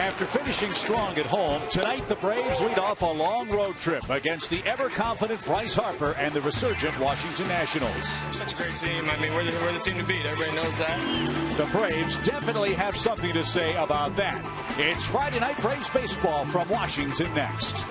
After finishing strong at home, tonight the Braves lead off a long road trip against the ever-confident Bryce Harper and the resurgent Washington Nationals. We're such a great team. I mean, we're the team to beat. Everybody knows that. The Braves definitely have something to say about that. It's Friday Night Braves baseball from Washington next.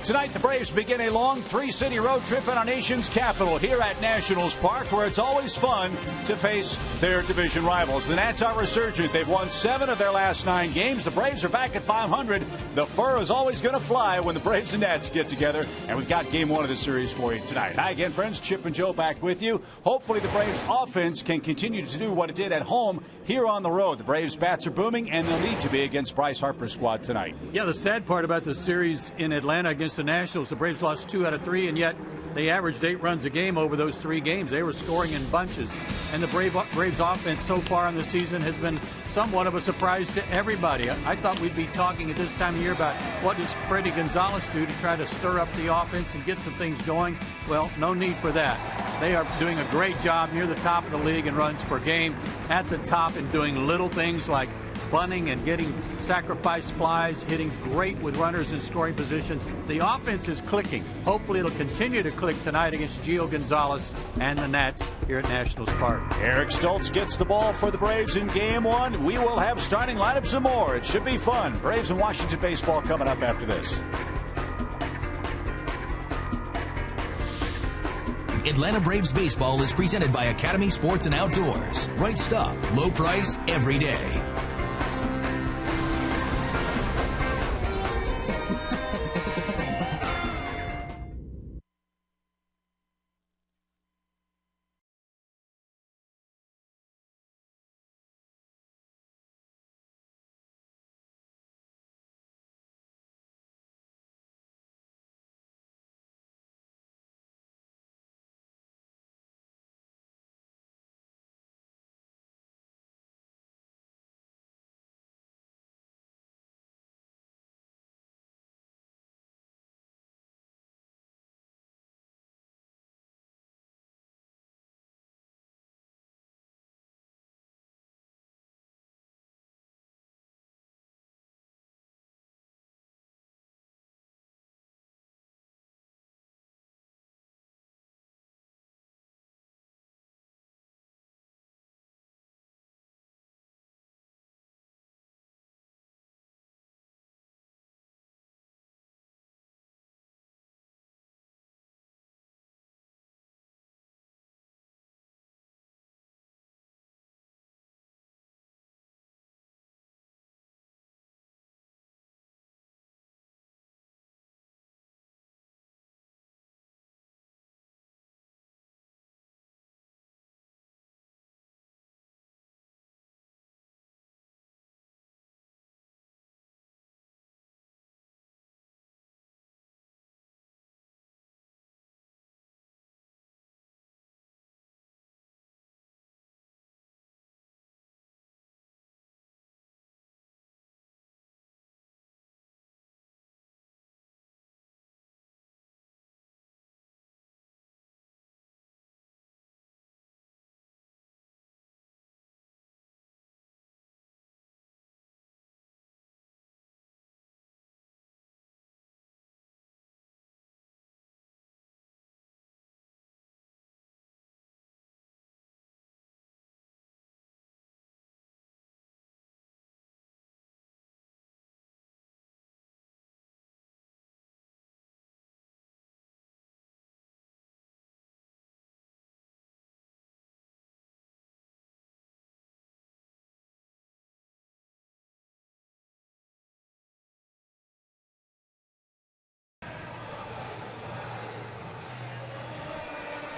Tonight, the Braves begin a long three-city road trip in our nation's capital here at Nationals Park, where it's always fun to face their division rivals. The Nats are resurgent. They've won 7 of their last 9 games. The Braves are back at 500. The fur is always going to fly when the Braves and Nats get together, and we've got Game 1 of the series for you tonight. Hi again, friends. Chip and Joe back with you. Hopefully, the Braves offense can continue to do what it did at home here on the road. The Braves' bats are booming, and they'll need to be against Bryce Harper's squad tonight. Yeah, the sad part about the series in Atlanta against the Nationals, the Braves lost 2 out of 3, and yet they averaged 8 runs a game over those 3 games. They were scoring in bunches. And the Braves offense so far in the season has been somewhat of a surprise to everybody. I thought we'd be talking at this time of year about what does Freddie Gonzalez do to try to stir up the offense and get some things going. Well, no need for that. They are doing a great job near the top of the league in runs per game, at the top, and doing little things like bunting and getting sacrifice flies, hitting great with runners in scoring position. The offense is clicking. Hopefully it'll continue to click tonight against Gio Gonzalez and the Nats here at Nationals Park. Eric Stoltz gets the ball for the Braves in Game 1. We will have starting lineups and more. It should be fun. Braves and Washington baseball coming up after this. Atlanta Braves baseball is presented by Academy Sports and Outdoors. Right stuff, low price, every day.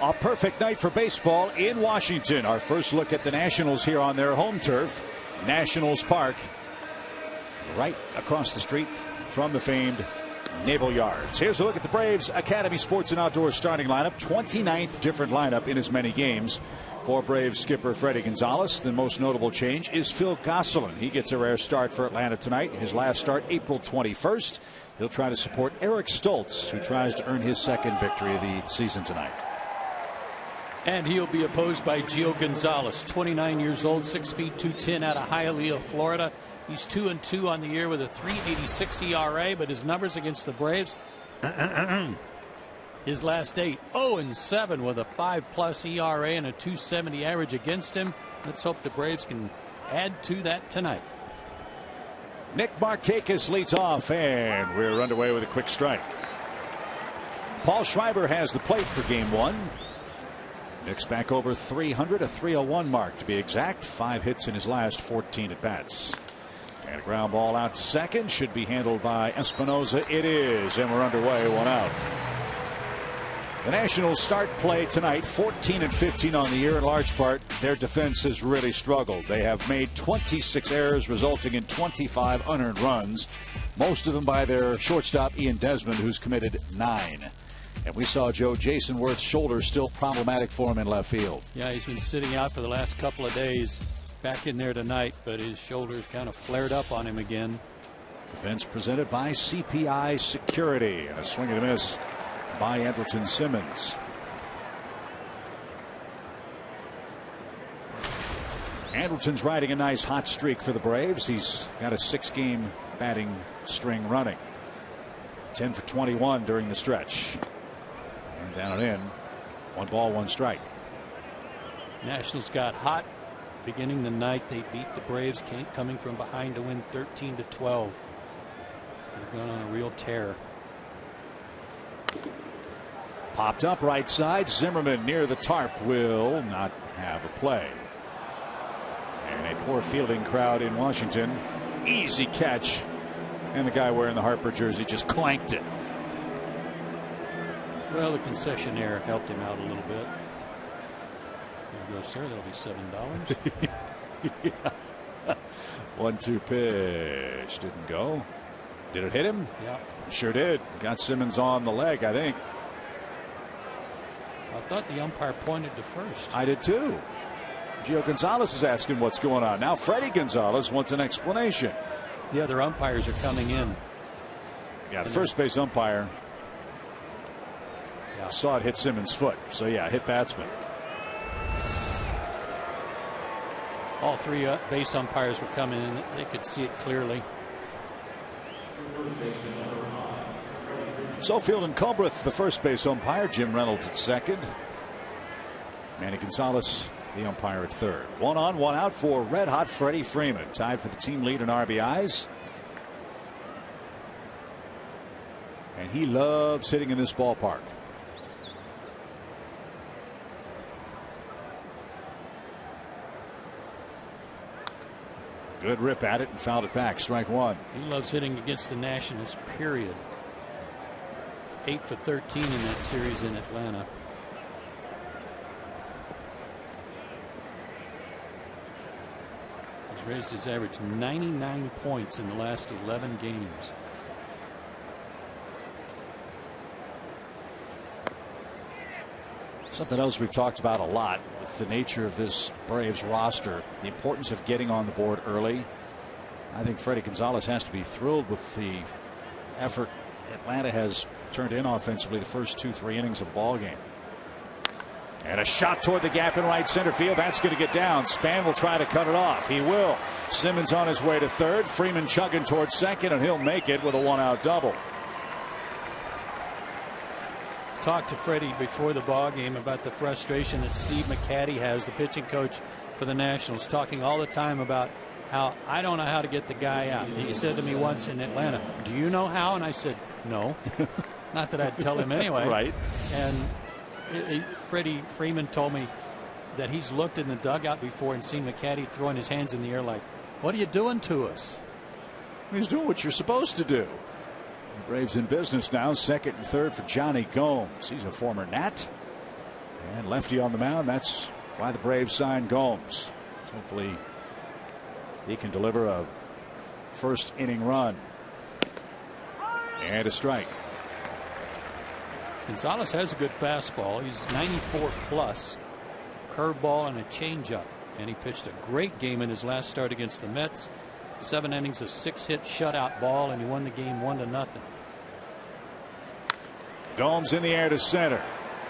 A perfect night for baseball in Washington. Our first look at the Nationals here on their home turf, Nationals Park, right across the street from the famed naval yards. Here's a look at the Braves Academy Sports and Outdoors starting lineup. 29th different lineup in as many games for Braves skipper Fredi Gonzalez. The most notable change is Phil Gosselin. He gets a rare start for Atlanta tonight. His last start April 21st. He'll try to support Eric Stoltz, who tries to earn his second victory of the season tonight. And he'll be opposed by Gio Gonzalez, 29 years old, 6 feet 210, out of Hialeah, Florida. He's 2-2 on the year with a 3.86 ERA, but his numbers against the Braves, his last 8, 0-7 with a 5+ ERA and a 2.70 average against him. Let's hope the Braves can add to that tonight. Nick Markakis leads off, and we're underway with a quick strike. Paul Schreiber has the plate for game 1. Nick's back over 300, a 301 mark to be exact. 5 hits in his last 14 at bats. And a ground ball out to second, should be handled by Espinosa. It is, and we're underway, 1 out. The Nationals start play tonight 14-15 on the year. In large part, their defense has really struggled. They have made 26 errors, resulting in 25 unearned runs, most of them by their shortstop Ian Desmond, who's committed 9. And we saw Jason Worth's shoulder still problematic for him in left field. Yeah, he's been sitting out for the last couple of days. Back in there tonight, but his shoulders kind of flared up on him again. Defense presented by CPI Security, and a swing and a miss by Andrelton Simmons. Andrelton's riding a nice hot streak for the Braves. He's got a 6-game batting string running. 10 for 21 during the stretch. And down and in. 1 ball, 1 strike. Nationals got hot beginning the night. They beat the Braves, coming from behind to win 13-12. They've gone on a real tear. Popped up right side. Zimmerman near the tarp will not have a play. And a poor fielding crowd in Washington. Easy catch. And the guy wearing the Harper jersey just clanked it. Well, the concessionaire helped him out a little bit. There you go, sir. That'll be $7. Yeah. 1-2 pitch. Didn't go. Did it hit him? Yeah. Sure did. Got Simmons on the leg, I think. I thought the umpire pointed to first. I did too. Gio Gonzalez is asking what's going on. Now Fredi Gonzalez wants an explanation. The other umpires are coming in. Yeah, the first base umpire saw it hit Simmons' foot. So yeah, hit batsman. All 3 base umpires were coming in. They could see it clearly. So Field Culbreth, the first base umpire. Jim Reynolds at second. Manny Gonzalez, the umpire at third. 1 on, 1 out for red hot Freddie Freeman, tied for the team lead in RBIs. And he loves hitting in this ballpark. Good rip at it and fouled it back. Strike 1. He loves hitting against the Nationals, period. 8 for 13 in that series in Atlanta. He's raised his average 99 points in the last 11 games. Something else we've talked about a lot with the nature of this Braves roster, the importance of getting on the board early. I think Fredi Gonzalez has to be thrilled with the effort Atlanta has turned in offensively the first 2-3 innings of the ball game. And a shot toward the gap in right center field. That's going to get down. Span will try to cut it off. He will. Simmons on his way to third. Freeman chugging towards second, and he'll make it with a 1-out double. Talked to Freddie before the ball game about the frustration that Steve McCatty has, the pitching coach for the Nationals, talking all the time about how I don't know how to get the guy out. He said to me once in Atlanta, "Do you know how?" And I said, "No." Not that I'd tell him anyway. Right. And Freddie Freeman told me that he's looked in the dugout before and seen McCatty throwing his hands in the air like, "What are you doing to us?" He's doing what you're supposed to do. The Braves in business now. Second and third for Johnny Gomes. He's a former Nat. And lefty on the mound. That's why the Braves signed Gomes. Hopefully he can deliver a first inning run. And a strike. Gonzalez has a good fastball. He's 94 plus. Curveball and a changeup. And he pitched a great game in his last start against the Mets. 7 innings, a 6-hit shutout ball, and he won the game 1-0. Gomes in the air to center.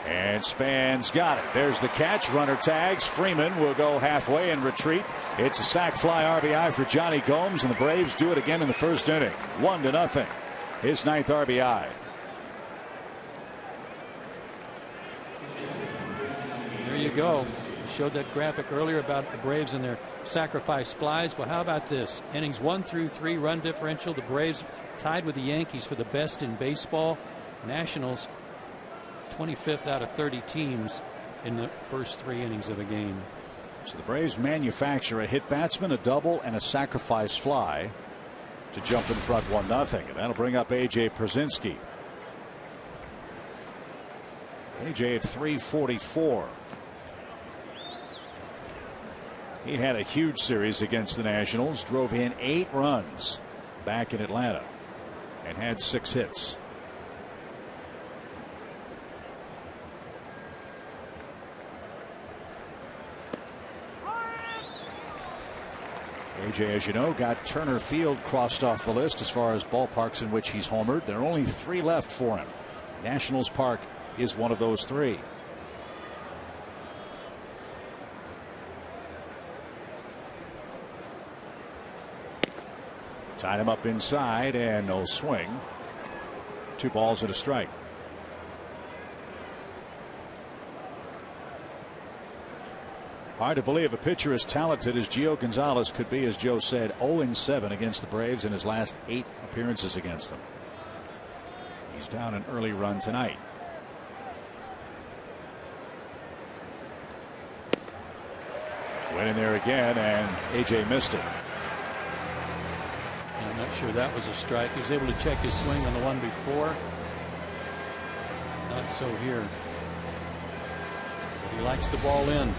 And Span's got it. There's the catch. Runner tags. Freeman will go halfway and retreat. It's a sac fly RBI for Johnny Gomes, and the Braves do it again in the first inning. 1-0. His 9th RBI. There you go. We showed that graphic earlier about the Braves and their sacrifice flies. But how about this? Innings 1 through 3, run differential. The Braves tied with the Yankees for the best in baseball. Nationals 25th out of 30 teams in the first 3 innings of a game. So the Braves manufacture a hit batsman, a double, and a sacrifice fly to jump in front 1-0. And that'll bring up AJ Pierzynski. AJ at 344. He had a huge series against the Nationals, drove in 8 runs back in Atlanta, and had 6 hits. AJ, as you know, got Turner Field crossed off the list as far as ballparks in which he's homered. There are only 3 left for him. Nationals Park is one of those 3. Tied him up inside and no swing. 2 balls and a strike. Hard to believe a pitcher as talented as Gio Gonzalez could be, as Joe said, 0-7 against the Braves in his last 8 appearances against them. He's down an early run tonight. Went in there again, and AJ missed it. I'm not sure that was a strike. He was able to check his swing on the one before. Not so here. But he likes the ball in.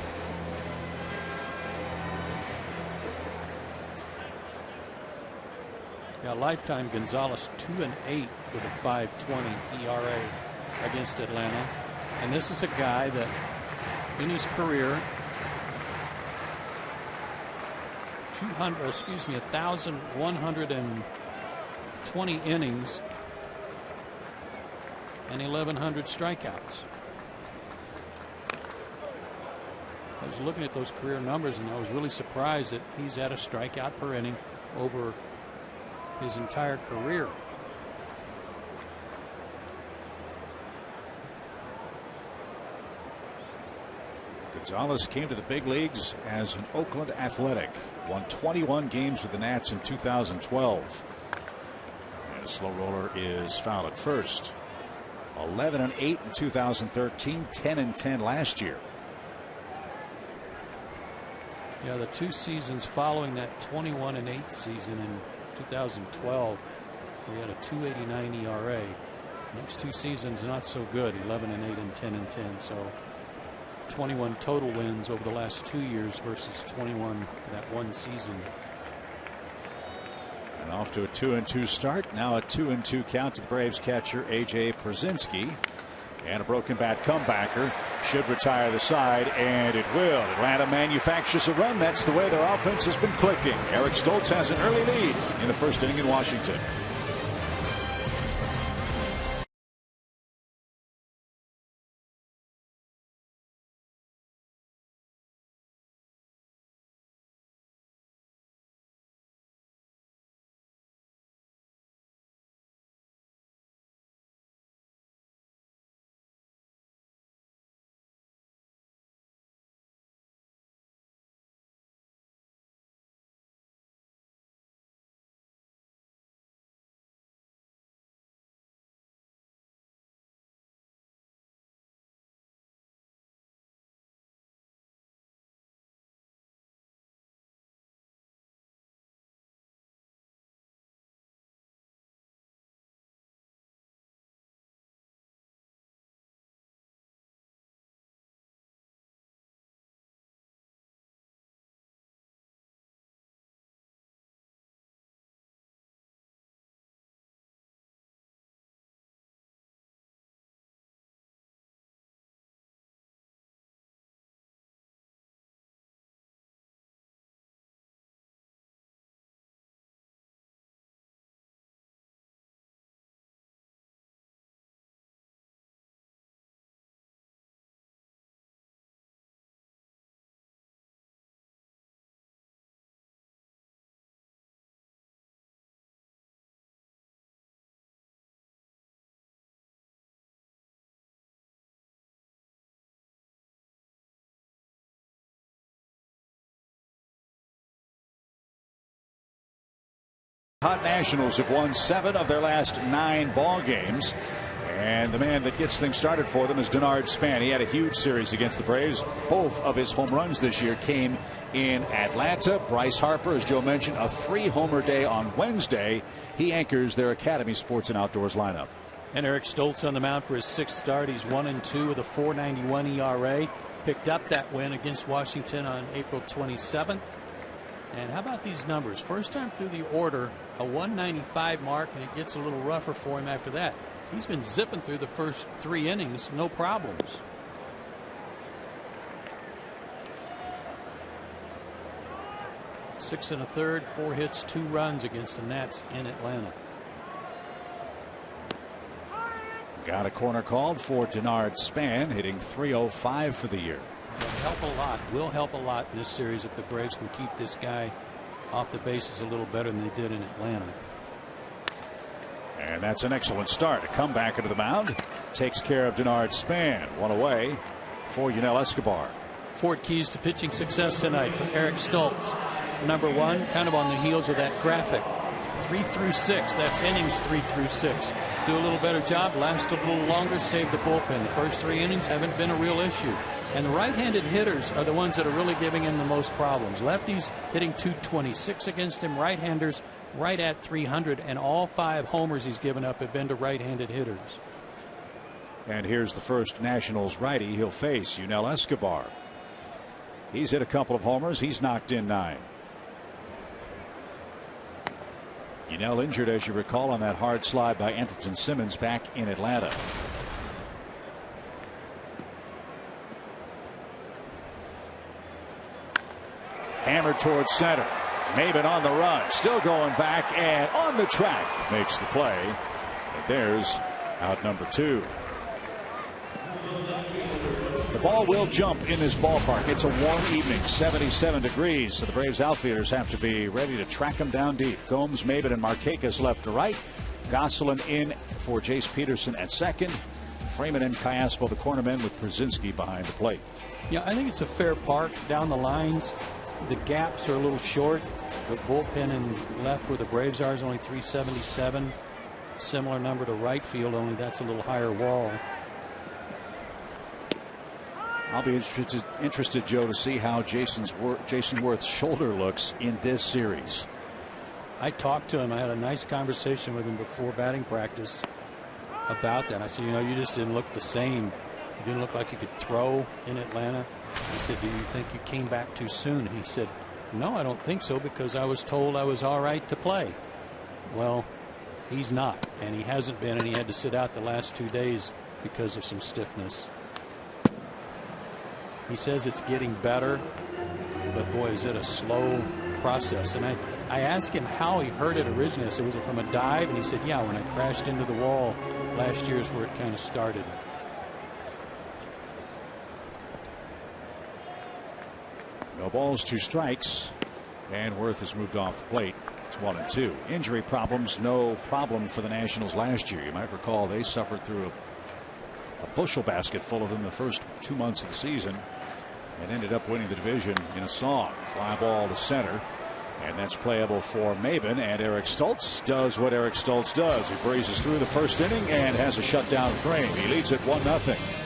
Yeah, lifetime Gonzalez 2-8 with a 5.20 ERA against Atlanta. And this is a guy that in his career 1,120 innings and 1,100 strikeouts. I was looking at those career numbers and I was really surprised that he's at a strikeout per inning over his entire career. Gonzalez came to the big leagues as an Oakland Athletic. Won 21 games with the Nats in 2012. And a slow roller is fouled at first. 11-8 in 2013, 10-10 last year. Yeah, the 2 seasons following that 21-8 season in 2012, we had a 2.89 ERA. Next 2 seasons not so good, 11-8 and 10-10. So 21 total wins over the last 2 years versus 21 that one season. And off to a 2-2 start. Now a 2-2 count to the Braves catcher AJ Pierzynski. And a broken bat comebacker should retire the side, and it will. Atlanta manufactures a run. That's the way their offense has been clicking. Eric Stoltz has an early lead in the first inning in Washington. Hot Nationals have won 7 of their last 9 ball games. And the man that gets things started for them is DENARD Span. He had a huge series against the Braves. Both of his home runs this year came in Atlanta. Bryce Harper, as Joe mentioned, a 3-homer day on Wednesday. He anchors their Academy Sports and Outdoors lineup. And Eric Stoltz on the mound for his 6th start. He's 1-2 with a 4.91 ERA. Picked up that win against Washington on April 27th. And how about these numbers? First time through the order, a 195 mark, and it gets a little rougher for him after that. He's been zipping through the first 3 innings, no problems. Six and a third, 4 hits, 2 runs against the Nats in Atlanta. Got a corner called for DENARD Span, hitting .305 for the year. Will help a lot. Will help a lot in this series if the Braves can keep this guy off the bases a little better than they did in Atlanta. And that's an excellent start. A comeback into the mound. Takes care of DENARD Span. 1 away for Yunel Escobar. 4 keys to pitching success tonight for Eric Stoltz. Number 1, kind of on the heels of that graphic. 3 through 6. That's innings 3 through 6. Do a little better job. Last a little longer. Save the bullpen. The first 3 innings haven't been a real issue. And the right-handed hitters are the ones that are really giving him the most problems. Lefties hitting .226 against him. Right-handers right at .300, and all 5 homers he's given up have been to right-handed hitters. And here's the first Nationals righty he'll face, Yunel Escobar. He's hit a couple of homers. He's knocked in 9. Yunel injured, as you recall, on that hard slide by Andrelton Simmons back in Atlanta. Hammered towards center. Maben on the run, still going back and on the track, makes the play. And there's out number 2. The ball will jump in this ballpark. It's a warm evening, 77 degrees, so the Braves outfielders have to be ready to track them down deep. Gomes, Maben, and Markakis left to right. Gosselin in for Jace Peterson at second. Freeman and Callaspo, the cornermen, with PIERZYNSKI behind the plate. Yeah, I think it's a fair park down the lines. The gaps are a little short. The bullpen in left where the Braves are is only 377. Similar number to right field, only that's a little higher wall. I'll be interested, Joe, to see how Jason Worth's shoulder looks in this series. I talked to him. I had a nice conversation with him before batting practice about that. I said, you know, you just didn't look the same. You didn't look like you could throw in Atlanta. He said, do you think you came back too soon? He said, no, I don't think so, because I was told I was all right to play. Well, he's not, and he hasn't been, and he had to sit out the last 2 days because of some stiffness. He says it's getting better, but boy, is it a slow process. And I asked him how he heard it originally. I said, was it from a dive? And he said, yeah, when I crashed into the wall last year is where it kind of started. No balls, 2 strikes, and Worth has moved off the plate. It's 1-2. Injury problems, no problem for the Nationals last year. You might recall they suffered through a bushel basket full of them the first 2 months of the season and ended up winning the division in a song. Fly ball to center, and that's playable for Maben. And Eric Stoltz does what Eric Stoltz does. He breezes through the first inning and has a shutdown frame. He leads it 1-0.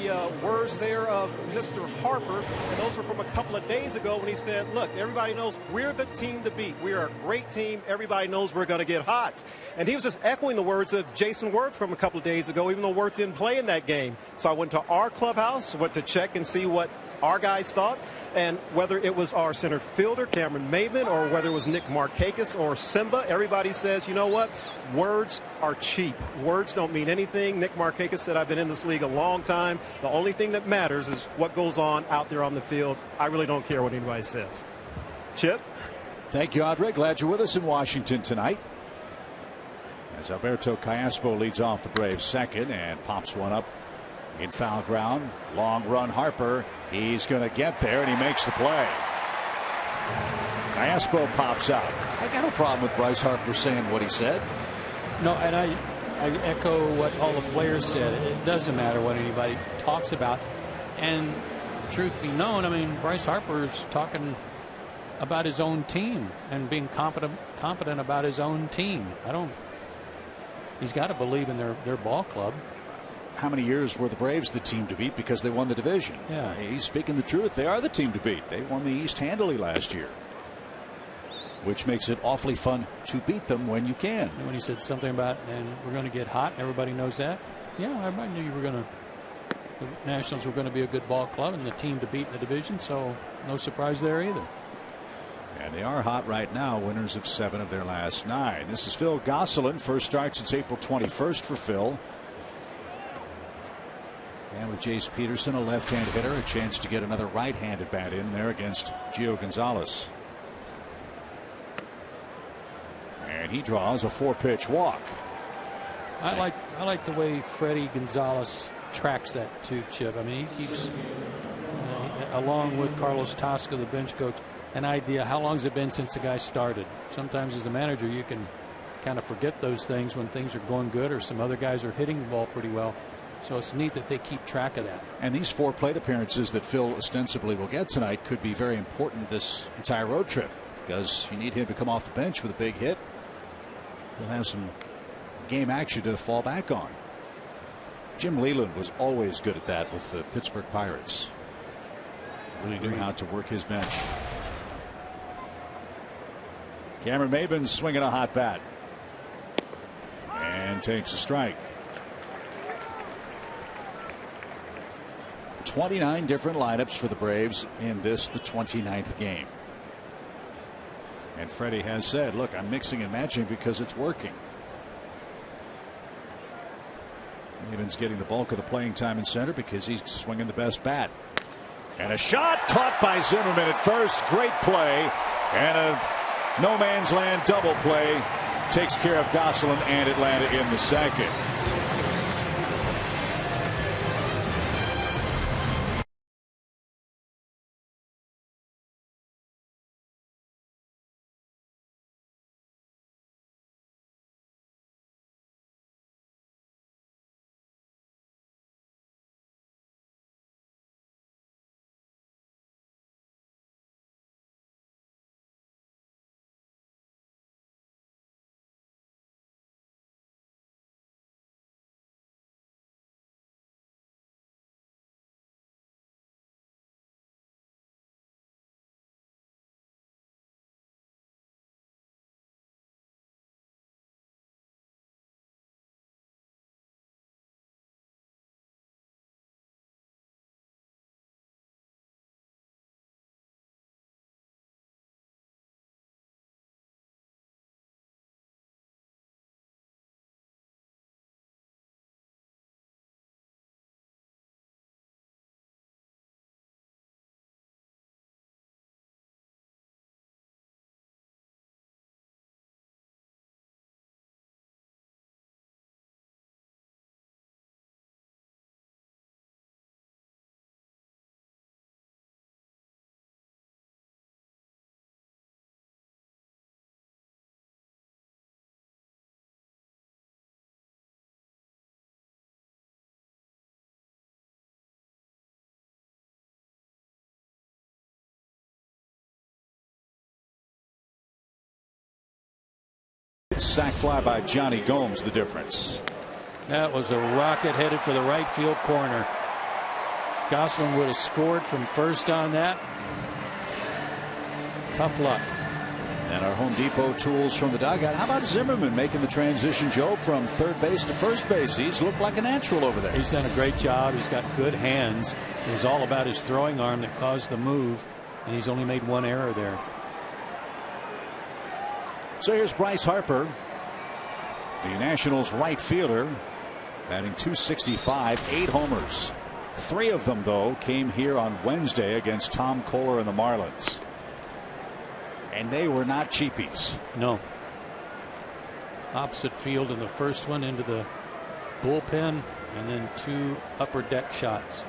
the words there of Mr. Harper, and those were from a couple of days ago when he said, look, everybody knows we're the team to beat. We are a great team. Everybody knows we're going to get hot. And he was just echoing the words of Jason Worth from a couple of days ago, even though Worth didn't play in that game. So I went to our clubhouse, went to check and see what our guys thought, and whether it was our center fielder, Cameron Maybin, or whether it was Nick Markakis or Simba, everybody says, you know what? Words are cheap. Words don't mean anything. Nick Markakis said, I've been in this league a long time. The only thing that matters is what goes on out there on the field. I really don't care what anybody says. Chip? Thank you, Andre. Glad you're with us in Washington tonight. As Alberto Callaspo leads off the Braves second and pops one up in foul ground. Long run Harper. He's going to get there, and he makes the play. Callaspo pops out. I got no problem with Bryce Harper saying what he said. No, and I echo what all the players said. It doesn't matter what anybody talks about. And truth be known, I mean, Bryce Harper's talking about his own team and being confident about his own team. He's got to believe in their ball club. How many years were the Braves the team to beat because they won the division? Yeah, he's speaking the truth. They are the team to beat. They won the East handily last year, which makes it awfully fun to beat them when you can. And when he said something about, and we're going to get hot, everybody knows that. Yeah, everybody knew the Nationals were going to be a good ball club and the team to beat in the division, so no surprise there either. And they are hot right now, winners of 7 of their last 9. This is Phil Gosselin, first start since April 21st for Phil. And with Jace Peterson, a left-hand hitter, a chance to get another right-handed bat in there against Gio Gonzalez. And he draws a 4-pitch walk. I like the way Freddie Gonzalez tracks that too, Chip. I mean, he keeps, along with Carlos Tosca, the bench coach, an idea how long has it been since the guy started. Sometimes as a manager you can kind of forget those things when things are going good or some other guys are hitting the ball pretty well. So it's neat that they keep track of that. And these 4 plate appearances that Phil ostensibly will get tonight could be very important this entire road trip, because you need him to come off the bench with a big hit. He'll have some game action to fall back on. Jim Leland was always good at that with the Pittsburgh Pirates. Really knew how to work his bench. Cameron Maybin swinging a hot bat and takes a strike. 29 different lineups for the Braves in this, the 29th game. And Freddie has said, look, I'm mixing and matching because it's working. Maybin's getting the bulk of the playing time in center because he's swinging the best bat. And a shot caught by Zimmerman at first. Great play. And a no man's land double play takes care of Gosselin and Atlanta in the second. Sac fly by Johnny Gomes, the difference. That was a rocket headed for the right field corner. Gosselin would have scored from first on that. Tough luck. And our Home Depot tools from the dugout. How about Zimmerman making the transition, Joe, from third base to first base? He's looked like a natural over there. He's done a great job. He's got good hands. It was all about his throwing arm that caused the move, and he's only made one error there. So here's Bryce Harper, the Nationals right fielder, batting .265, 8 homers. 3 of them, though, came here on Wednesday against Tom Kohler and the Marlins. And they were not cheapies. No. Opposite field in the first one, into the bullpen, and then 2 upper deck shots.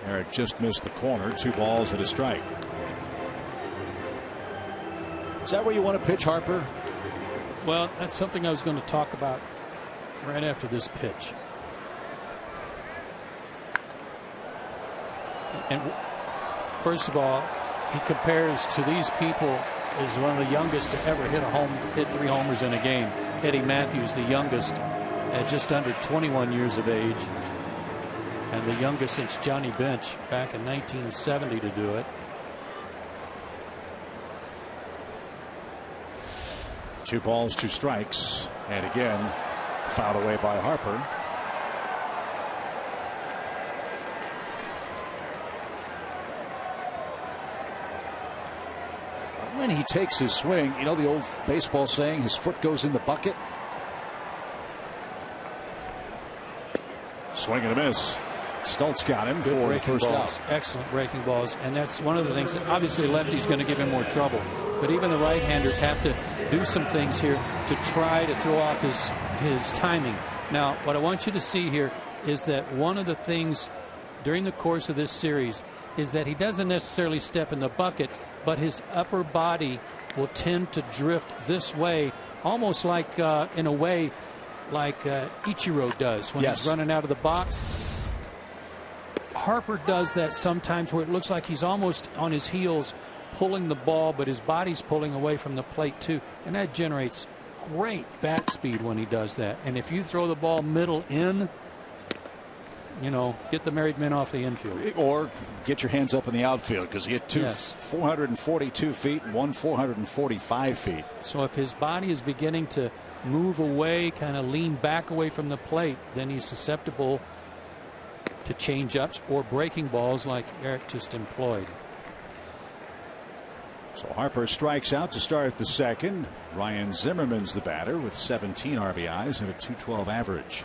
Eric just missed the corner. 2 balls and a strike. Is that where you want to pitch, Harper? Well, that's something I was going to talk about right after this pitch. And first of all, he compares to these people as one of the youngest to ever hit 3 homers in a game. Eddie Matthews, the youngest, at just under 21 years of age. And the youngest since Johnny Bench back in 1970 to do it. Two balls, 2 strikes, and again fouled away by Harper. When he takes his swing, you know the old baseball saying, his foot goes in the bucket. Swing and a miss. Stoltz got him for the first out. Excellent breaking balls, and that's one of the things that obviously lefty's going to give him more trouble. But even the right-handers have to do some things here to try to throw off his timing. Now, what I want you to see here is that one of the things during the course of this series is that he doesn't necessarily step in the bucket, but his upper body will tend to drift this way, almost like in a way like Ichiro does when he's running out of the box. Harper does that sometimes where it looks like he's almost on his heels pulling the ball, but his body's pulling away from the plate too, and that generates great bat speed when he does that. And if you throw the ball middle in, you know, get the married men off the infield. Or get your hands up in the outfield, because he hit 442 feet and 445 feet. So if his body is beginning to move away, kind of lean back away from the plate, then he's susceptible to change-ups or breaking balls like Eric just employed. So Harper strikes out to start the second. Ryan Zimmerman's the batter with 17 RBIs and a .212 average.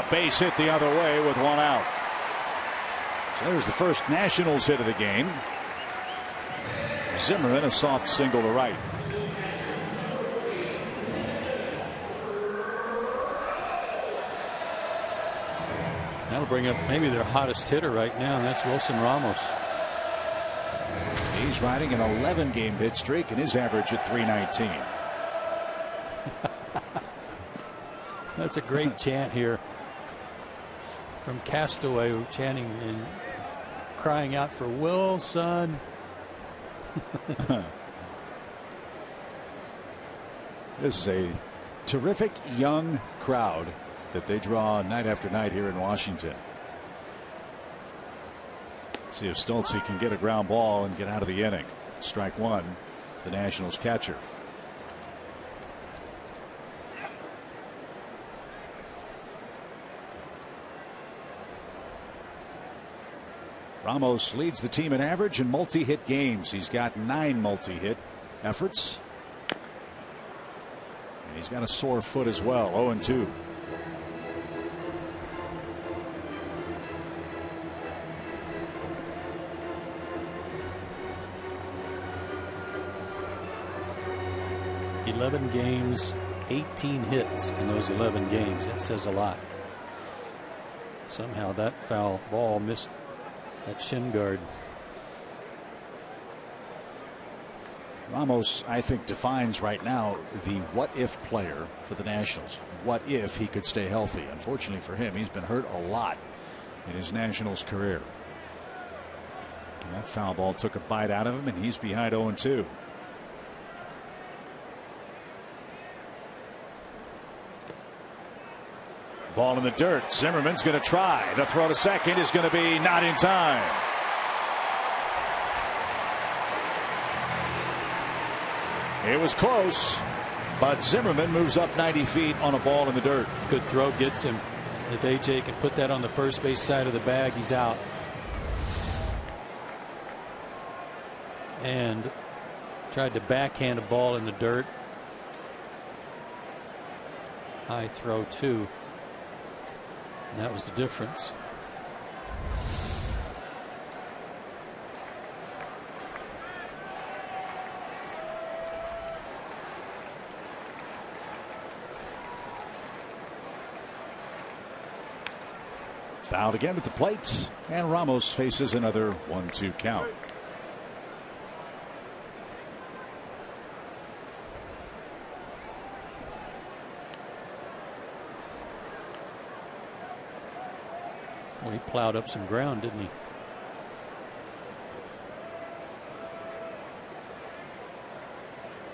Base hit the other way with 1 out. So there's the first Nationals hit of the game. Zimmerman a soft single to right. That'll bring up maybe their hottest hitter right now, and that's Wilson Ramos. He's riding an 11-game hit streak, and his average at .319. That's a great chant here from Castaway, chanting and crying out for Wilson. This is a terrific young crowd that they draw night after night here in Washington. See if Stoltz can get a ground ball and get out of the inning. Strike 1, the Nationals catcher. Ramos leads the team in average and multi-hit games. He's got 9 multi-hit efforts. And he's got a sore foot as well. 0-2. Games, 18 hits in those 11 games. That says a lot. Somehow that foul ball missed that shin guard. Ramos, I think, defines right now the what-if player for the Nationals. What if he could stay healthy? Unfortunately for him, he's been hurt a lot in his Nationals career. And that foul ball took a bite out of him, and he's behind 0-2. Ball in the dirt. Zimmerman's going to try. The throw to second is going to be not in time. It was close, but Zimmerman moves up 90 feet on a ball in the dirt. Good throw gets him. If AJ can put that on the first base side of the bag, he's out. And tried to backhand a ball in the dirt. High throw too. And that was the difference. Fouled again at the plate, and Ramos faces another 1-2 count. Well, he plowed up some ground, didn't he?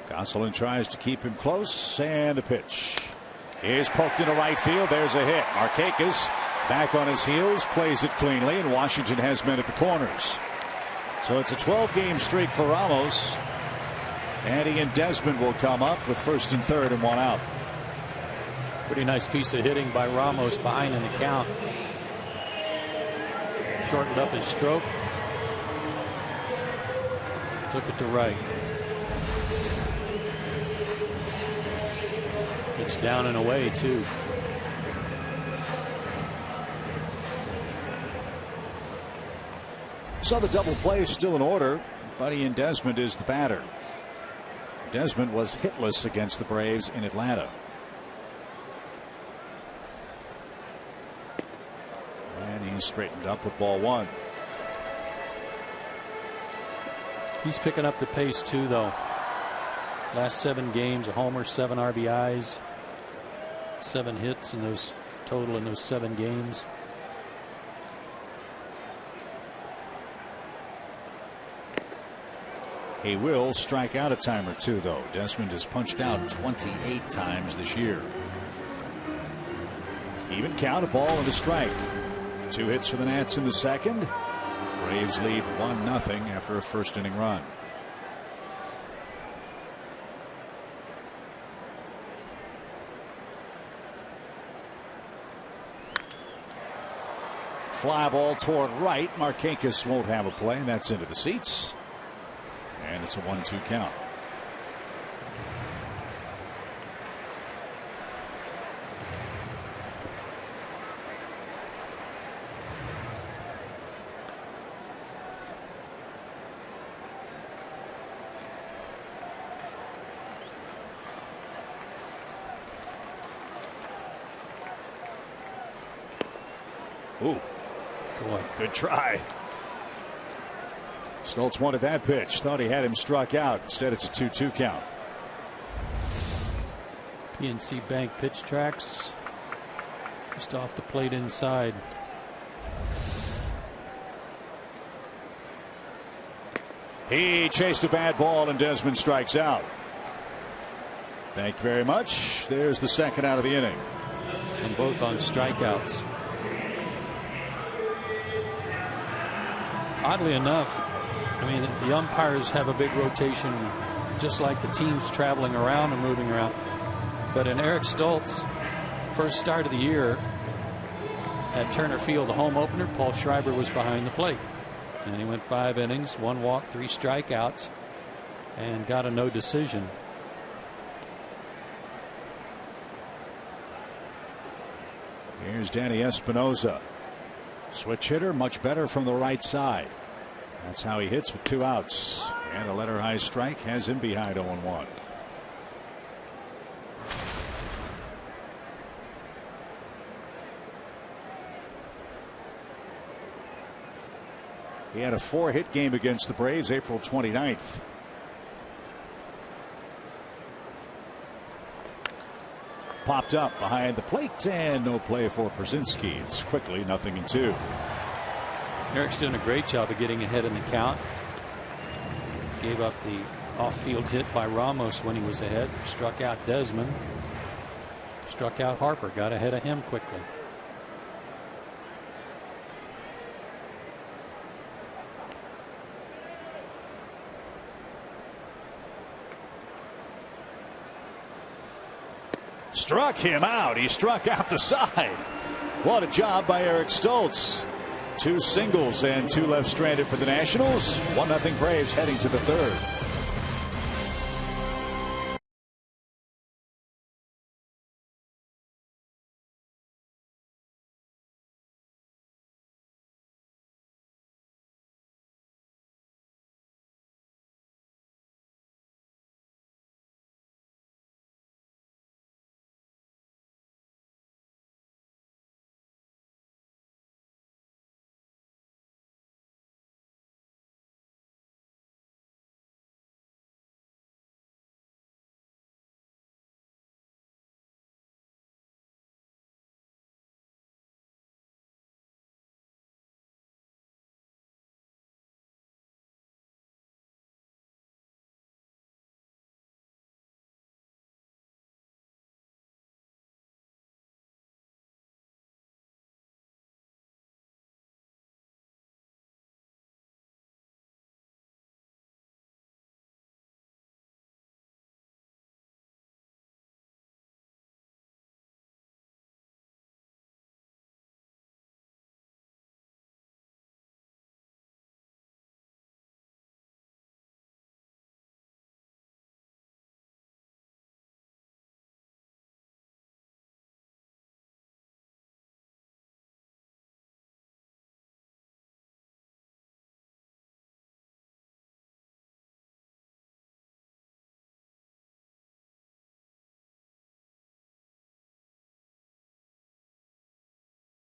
Gonsolin tries to keep him close, and the pitch is poked into right field. There's a hit. Markakis back on his heels, plays it cleanly, and Washington has men at the corners. So it's a 12-game streak for Ramos. And he and Desmond will come up with first and third and one out. Pretty nice piece of hitting by Ramos behind in the count. Shortened up his stroke. Took it to right. It's down and away too. So the double play is still in order. Buddy and Desmond is the batter. Desmond was hitless against the Braves in Atlanta. And he's straightened up with ball one. He's picking up the pace too, though. Last 7 games, a homer, 7 RBIs, 7 hits in those total in those 7 games. He will strike out a time or two, though. Desmond has punched out 28 times this year. Even count, a ball and a strike. 2 hits for the Nats in the second. Braves lead 1-0 after a first inning run. Fly ball toward right. Markakis won't have a play, and that's into the seats. And it's a 1-2 count. Ooh, boy, good try. Stoltz wanted that pitch. Thought he had him struck out. Instead, it's a 2-2 count. PNC Bank pitch tracks. Just off the plate inside. He chased a bad ball, and Desmond strikes out. Thank you very much. There's the second out of the inning. And both on strikeouts. Oddly enough, I mean, the umpires have a big rotation, just like the teams traveling around and moving around. But in Eric Stoltz's first start of the year at Turner Field, the home opener, Paul Schreiber was behind the plate. And he went 5 innings, 1 walk, 3 strikeouts, and got a no decision. Here's Danny Espinosa. Switch hitter, much better from the right side. That's how he hits with 2 outs. And a letter high strike has him behind 0-1. He had a 4-hit game against the Braves April 29th. popped up behind the plate, and no play for PIERZYNSKI. It's quickly 0-2. Eric's doing a great job of getting ahead in the count. Gave up the off-field hit by Ramos when he was ahead. Struck out Desmond. Struck out Harper. Got ahead of him quickly. Struck him out. He struck out the side. What a job by Eric Stoltz. 2 singles and 2 left stranded for the Nationals. 1-0 Braves heading to the third.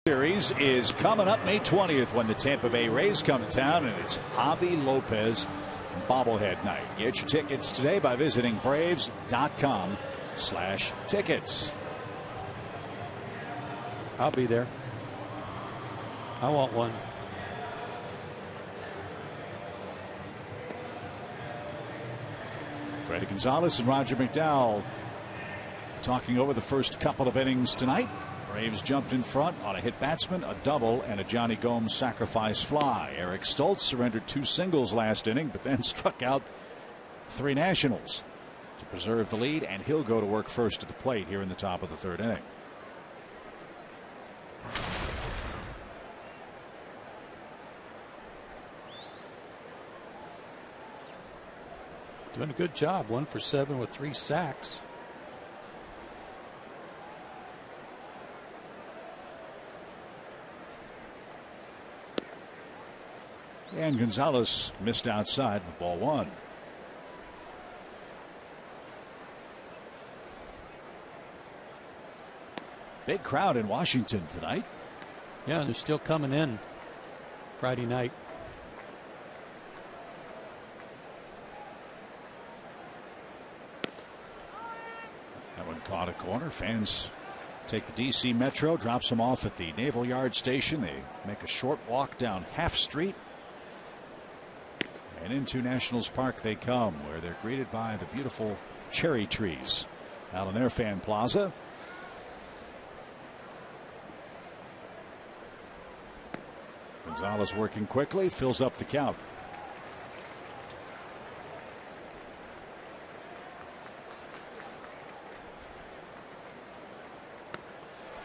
Series is coming up May 20th when the Tampa Bay Rays come to town, and it's Javi Lopez bobblehead night. Get your tickets today by visiting Braves.com/tickets. I'll be there. I want one. Freddie Gonzalez and Roger McDowell talking over the first couple of innings tonight. Braves jumped in front on a hit batsman, a double, and a Johnny Gomes sacrifice fly. Eric Stoltz surrendered 2 singles last inning, but then struck out 3 Nationals to preserve the lead, and he'll go to work first at the plate here in the top of the 3rd inning. Doing a good job. 1 for 7 with 3 sacks. And Gonzalez missed outside with ball 1. Big crowd in Washington tonight. Yeah, they're still coming in Friday night. That one caught a corner. Fans take the DC Metro, drops them off at the Naval Yard Station. They make a short walk down Half Street. And into Nationals Park they come, where they're greeted by the beautiful cherry trees out in their fan plaza. Gonzalez working quickly, fills up the count.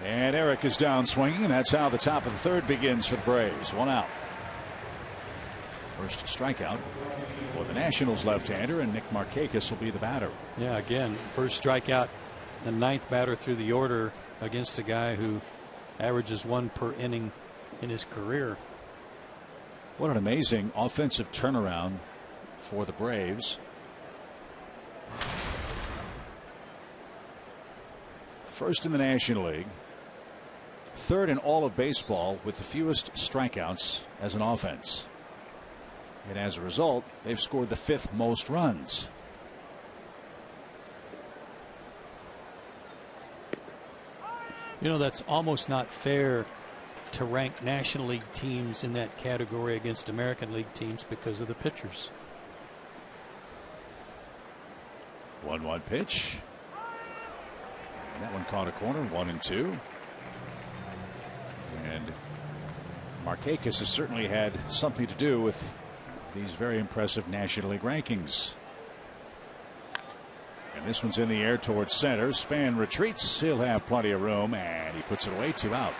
And Eric is down swinging, and that's how the top of the 3rd begins for the Braves. 1 out. First strikeout for the Nationals left-hander, and Nick Markakis will be the batter. Yeah, again, first strikeout, the 9th batter through the order against a guy who averages 1 per inning in his career. What an amazing offensive turnaround for the Braves. First in the National League, 3rd in all of baseball with the fewest strikeouts as an offense. And as a result, they've scored the 5th most runs. You know, that's almost not fair to rank National League teams in that category against American League teams because of the pitchers. 1-1 pitch. And that one caught a corner, 1-2. And Markakis has certainly had something to do with these very impressive National League rankings. And this one's in the air towards center. Span retreats. He'll have plenty of room, and he puts it away. 2 out.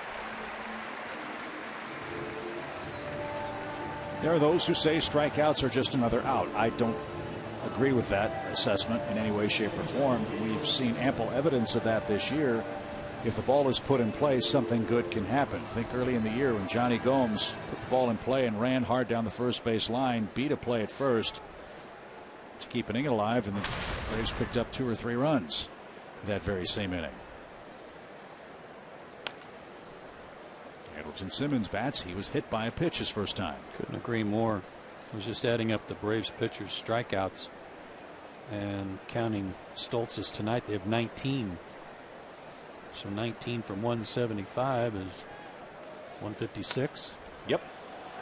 There are those who say strikeouts are just another out. I don't agree with that assessment in any way, shape, or form. We've seen ample evidence of that this year. If the ball is put in play, something good can happen. Think early in the year when Johnny Gomes put the ball in play and ran hard down the first base line, beat a play at first to keep an inning alive, and the Braves picked up 2 or 3 runs that very same inning. Andrelton Simmons bats. He was hit by a pitch his first time. Couldn't agree more. I was just adding up the Braves pitchers' strikeouts and counting Stoltz's tonight. They have 19. So 19 from 175 is 156. Yep.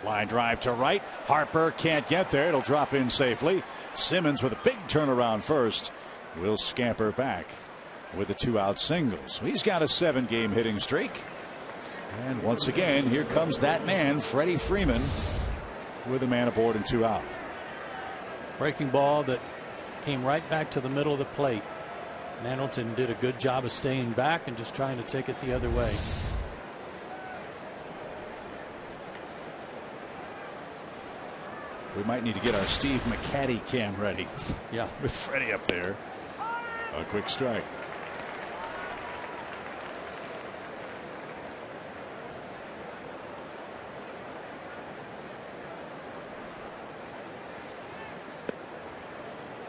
Line drive to right. Harper can't get there. It'll drop in safely. Simmons with a big turnaround first will scamper back with a 2-out single. So he's got a 7-game hitting streak. And once again, here comes that man, Freddie Freeman, with a man aboard and 2 out. Breaking ball that came right back to the middle of the plate. Mandelton did a good job of staying back and just trying to take it the other way. We might need to get our Steve McCaddy cam ready. Yeah. With Freddie up there. A quick strike.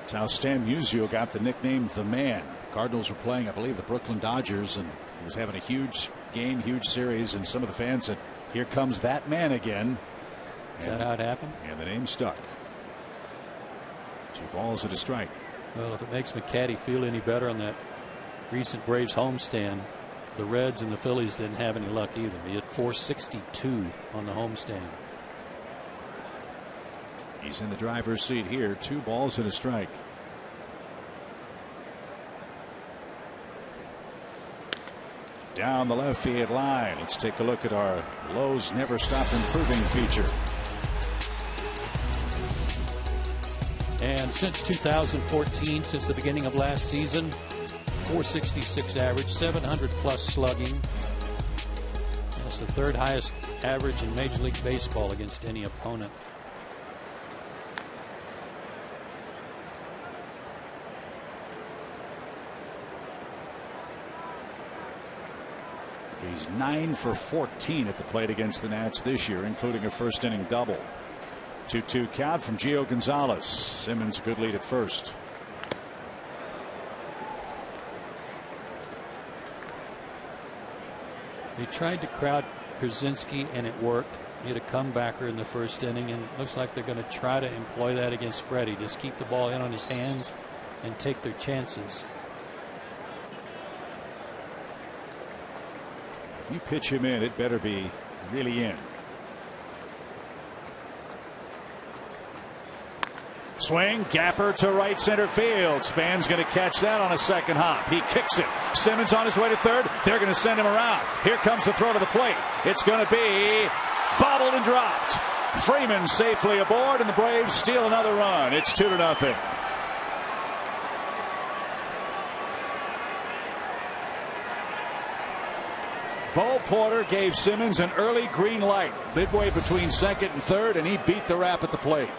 That's how Stan Musial got the nickname The Man. Cardinals were playing, I believe, the Brooklyn Dodgers, and he was having a huge game, huge series, and some of the fans said, "Here comes that man again." Is that how it happened? And the name stuck. 2 balls and a strike. Well, if it makes McCaddy feel any better on that recent Braves homestand, the Reds and the Phillies didn't have any luck either. He had 462 on the homestand. He's in the driver's seat here. 2 balls and a strike. Down the left field line. Let's take a look at our Lowe's Never Stop Improving feature. And since 2014, since the beginning of last season, 466 average, 700 plus slugging. That's the 3rd highest average in Major League Baseball against any opponent. He's 9 for 14 at the plate against the Nats this year, including a first inning double. 2-2 count from Gio Gonzalez. Simmons, good lead at first. They tried to crowd PIERZYNSKI and it worked. He had a comebacker in the first inning, and it looks like they're going to try to employ that against Freddie. Just keep the ball in on his hands and take their chances. If you pitch him in, it better be really in. Swing, gapper to right center field. Span's going to catch that on a second hop. He kicks it. Simmons on his way to third. They're going to send him around. Here comes the throw to the plate. It's going to be bobbled and dropped. Freeman safely aboard, and the Braves steal another run. It's 2-0. Bo Porter gave Simmons an early green light midway between second and third, and he beat the rap at the plate.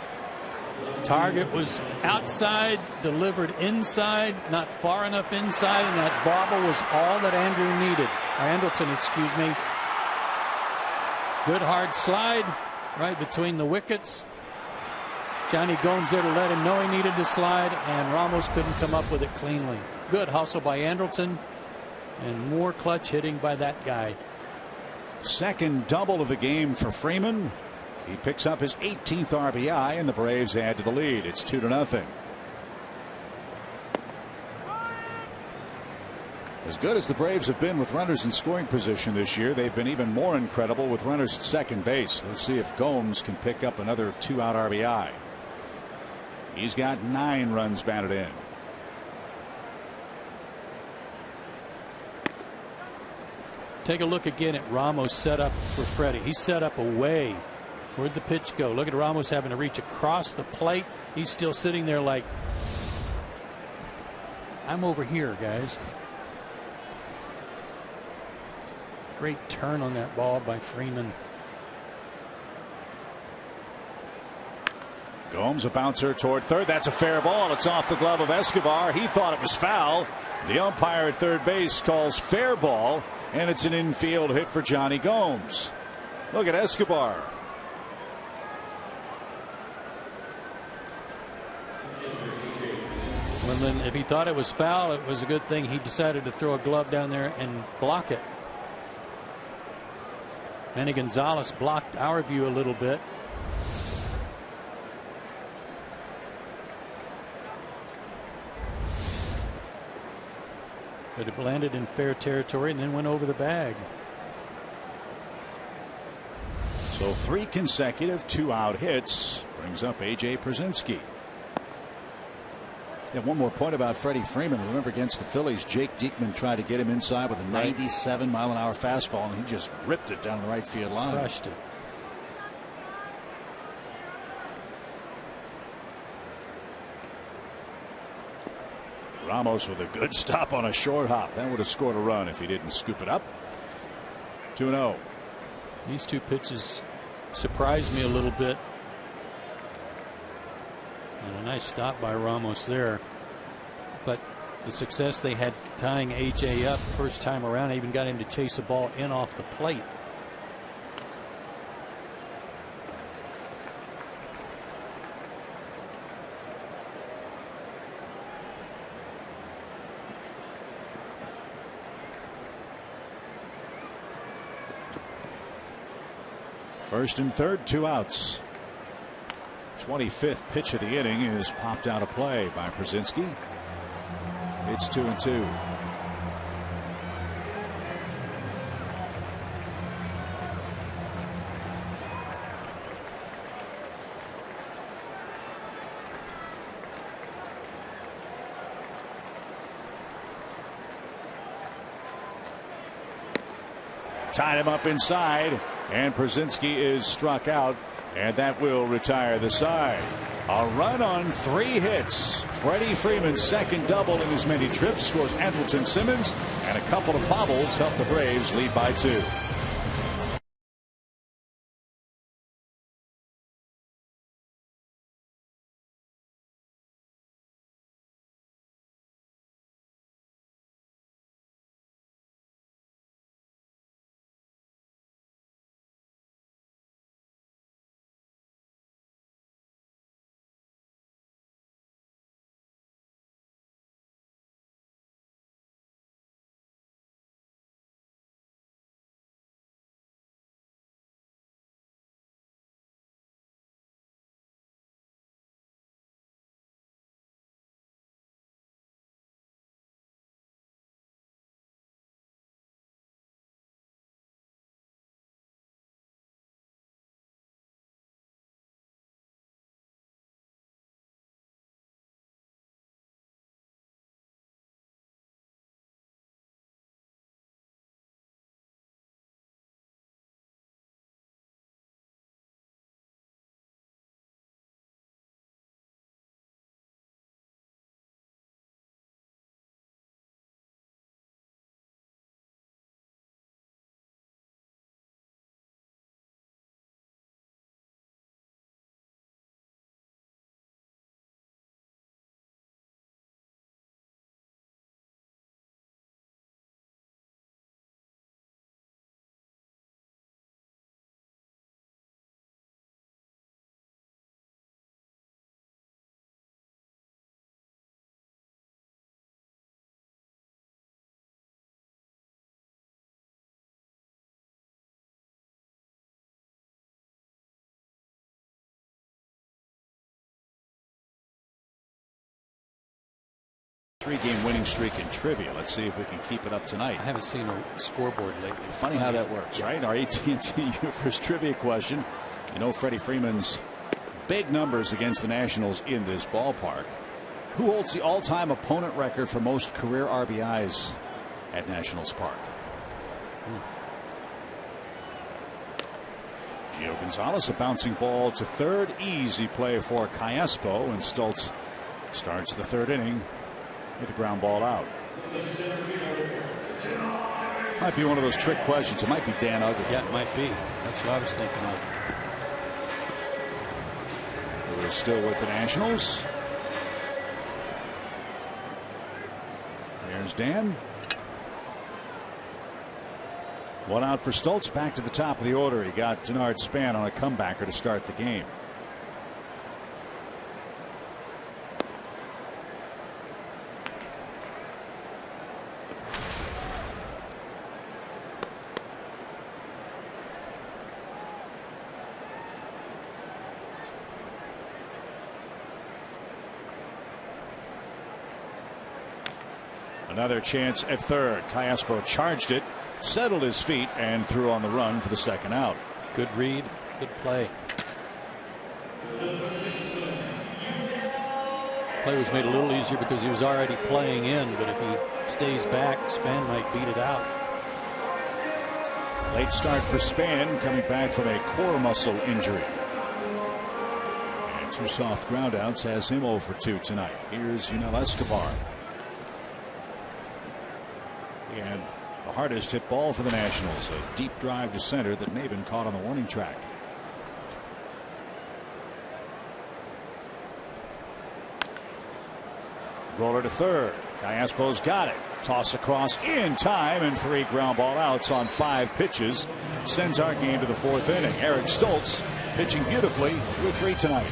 Target was outside, delivered inside, not far enough inside, and that bobble was all that Andrelton, excuse me. Good hard slide right between the wickets. Johnny Gomes there to let him know he needed to slide, and Ramos couldn't come up with it cleanly. Good hustle by Andrelton, and more clutch hitting by that guy. Second double of the game for Freeman. He picks up his 18th RBI, and the Braves add to the lead. It's 2-0. As good as the Braves have been with runners in scoring position this year, they've been even more incredible with runners at second base. Let's see if Gomes can pick up another 2-out RBI. He's got 9 runs batted in. Take a look again at Ramos' setup for Freddie. He set up away. Where'd the pitch go? Look at Ramos having to reach across the plate. He's still sitting there like, I'm over here, guys. Great turn on that ball by Freeman. Gomes, a bouncer toward third. That's a fair ball. It's off the glove of Escobar. He thought it was foul. The umpire at third base calls fair ball, and it's an infield hit for Johnny Gomes. Look at Escobar. Well, then if he thought it was foul, it was a good thing he decided to throw a glove down there and block it. Manny Gonzalez blocked our view a little bit. But it landed in fair territory and then went over the bag. So 3 consecutive 2-out hits brings up A.J. Pierzynski. Yeah, one more point about Freddie Freeman. Remember, against the Phillies, Jake Diekman tried to get him inside with a 97-mile-an-hour fastball, and he just ripped it down the right field line. Crushed it. Ramos with a good stop on a short hop. That would have scored a run if he didn't scoop it up. 2-0. These 2 pitches surprised me a little bit. And a nice stop by Ramos there. But the success they had tying AJ up first time around, even got him to chase a ball in off the plate. First and third, 2 outs. 25th pitch of the inning is popped out of play by Pierzynski. It's 2-2. Tied him up inside, and Pierzynski is struck out, and that will retire the side. A run on 3 hits. Freddie Freeman's second double in as many trips scores Andrelton Simmons, and a couple of bobbles help the Braves lead by 2. 3-game winning streak in trivia. Let's see if we can keep it up tonight. I haven't seen a scoreboard lately. Funny how that works, right? Our AT&T first trivia question. You know Freddie Freeman's big numbers against the Nationals in this ballpark. Who holds the all-time opponent record for most career RBIs at Nationals Park? Gio Gonzalez, a bouncing ball to third. Easy play for Callaspo, and Stoltz starts the third inning with a ground ball out. Might be one of those trick questions. It might be Dan Uggla. Yeah, it might be. That's what I was thinking of. We're still with the Nationals. There's Dan. One out for Stoltz. Back to the top of the order. He got DENARD Span on a comebacker to start the game. Another chance at third. Callaspo charged it, settled his feet, and threw on the run for the second out. Good read, good play. Play was made a little easier because he was already playing in, but if he stays back, Span might beat it out. Late start for Span, coming back from a core muscle injury. And 2 soft groundouts has him 0 for 2 tonight. Here's Yunel Escobar. And the hardest hit ball for the Nationals, a deep drive to center that may have been caught on the warning track. Roller to third. Callaspo's got it. Toss across in time, and 3 ground ball outs on 5 pitches sends our game to the 4th inning. Eric Stoltz pitching beautifully through 3 tonight.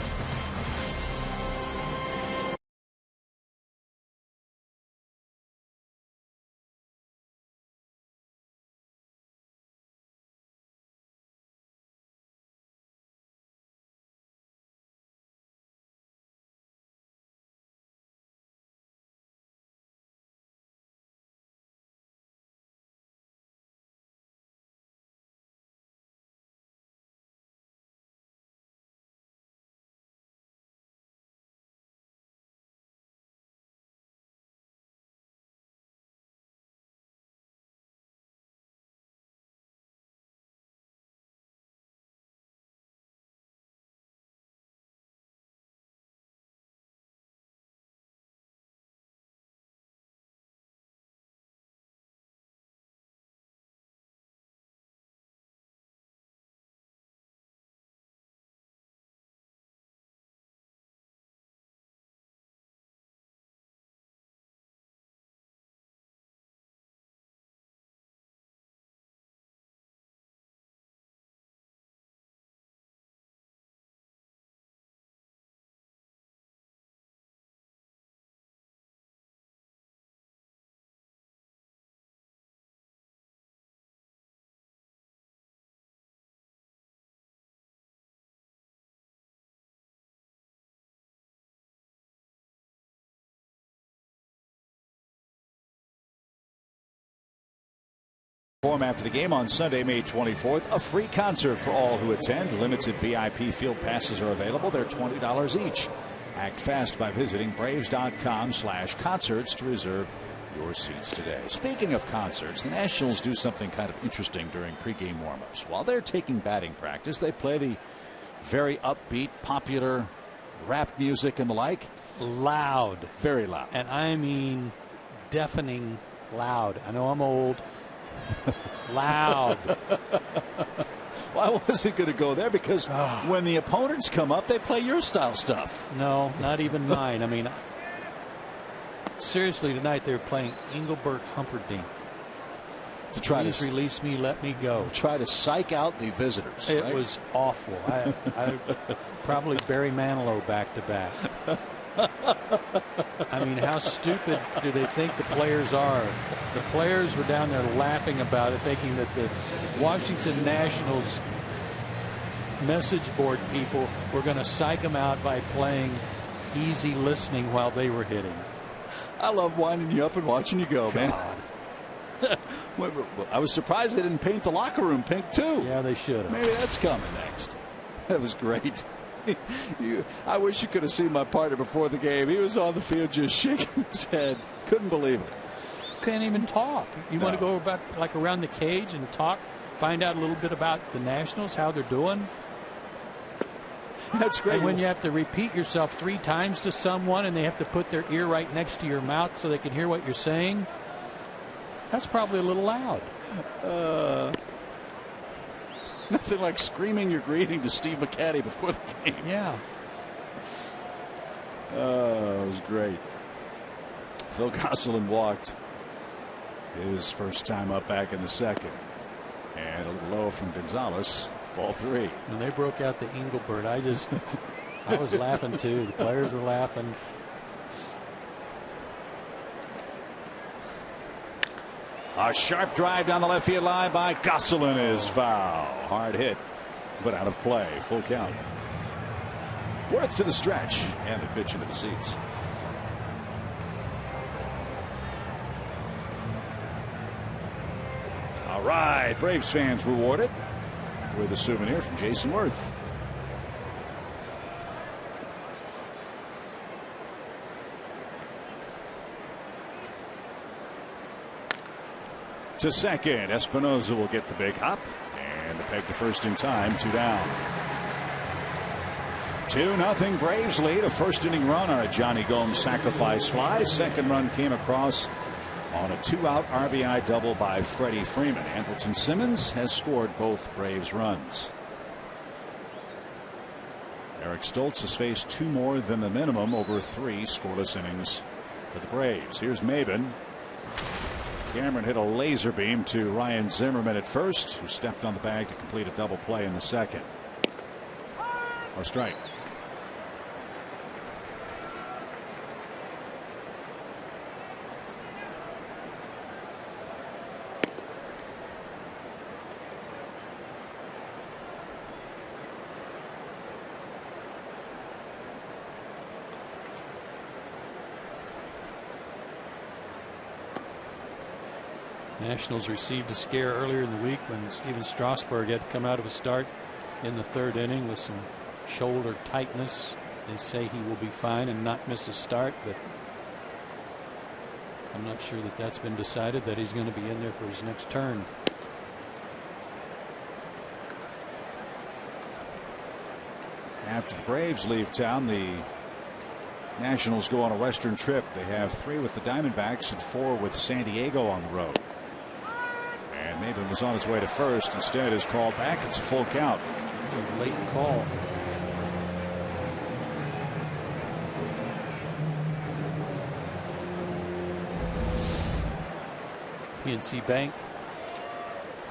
After the game on Sunday, May 24th, a free concert for all who attend. Limited VIP field passes are available. They're $20 each. Act fast by visiting Braves.com/concerts to reserve your seats today. Speaking of concerts, the Nationals do something kind of interesting during pregame warmups. While they're taking batting practice, they play the very upbeat, popular rap music and the like. Loud. Very loud. And I mean deafening loud. I know I'm old. Loud. Well, I wasn't going to go there because when the opponents come up, they play your style stuff. No, not even mine. I mean, seriously, tonight they were playing Engelbert Humperdinck. To try Please to release me, let me go. Try to psych out the visitors. It right? was awful. I probably Barry Manilow back to back. I mean, how stupid do they think the players are? The players were down there laughing about it, thinking that the Washington Nationals message board people were going to psych them out by playing easy listening while they were hitting. I love winding you up and watching you go, man. I was surprised they didn't paint the locker room pink too. Yeah, they should have. Maybe that's coming next. That was great. I wish you could have seen my partner before the game. He was on the field just shaking his head. Couldn't believe it. Can't even talk. You want to go about like around the cage and talk, find out a little bit about the Nationals, how they're doing. That's great. And when you have to repeat yourself 3 times to someone and they have to put their ear right next to your mouth so they can hear what you're saying, that's probably a little loud. Nothing like screaming your greeting to Steve McCatty before the game. Yeah. It was great. Phil Gosselin walked his first time up back in the second. And a little low from Gonzalez. Ball 3. When they broke out the Engelbert, I was laughing too. The players were laughing. A sharp drive down the left field line by Gosselin is foul. Hard hit, but out of play. Full count. Worth to the stretch and the pitch into the seats. All right, Braves fans rewarded with a souvenir from Jason Worth. To second, Espinosa will get the big hop and the peg to first in time. 2 down. 2-0 Braves lead. A first inning run on a Johnny Gomes sacrifice fly. Second run came across on a 2-out RBI double by Freddie Freeman. Andrelton Simmons has scored both Braves runs. Eric Stoltz has faced 2 more than the minimum over 3 scoreless innings for the Braves. Here's Maben. Cameron hit a laser beam to Ryan Zimmerman at first, who stepped on the bag to complete a double play in the second. Or strike. Nationals received a scare earlier in the week when Steven Strasburg had come out of a start in the 3rd inning with some shoulder tightness. They say he will be fine and not miss a start, but I'm not sure that that's been decided, that he's going to be in there for his next turn. After the Braves leave town, the Nationals go on a western trip. They have 3 with the Diamondbacks and 4 with San Diego on the road. And Maben was on his way to first. Instead is called back. It's a full count. Late call. PNC Bank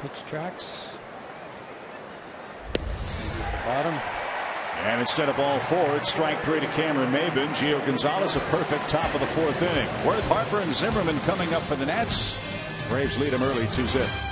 pitch tracks. Bottom. And instead of ball 4, it's strike 3 to Cameron Maben. Gio Gonzalez a perfect top of the 4th inning. Worth, Harper, and Zimmerman coming up for the Nats. Braves lead them early 2-0.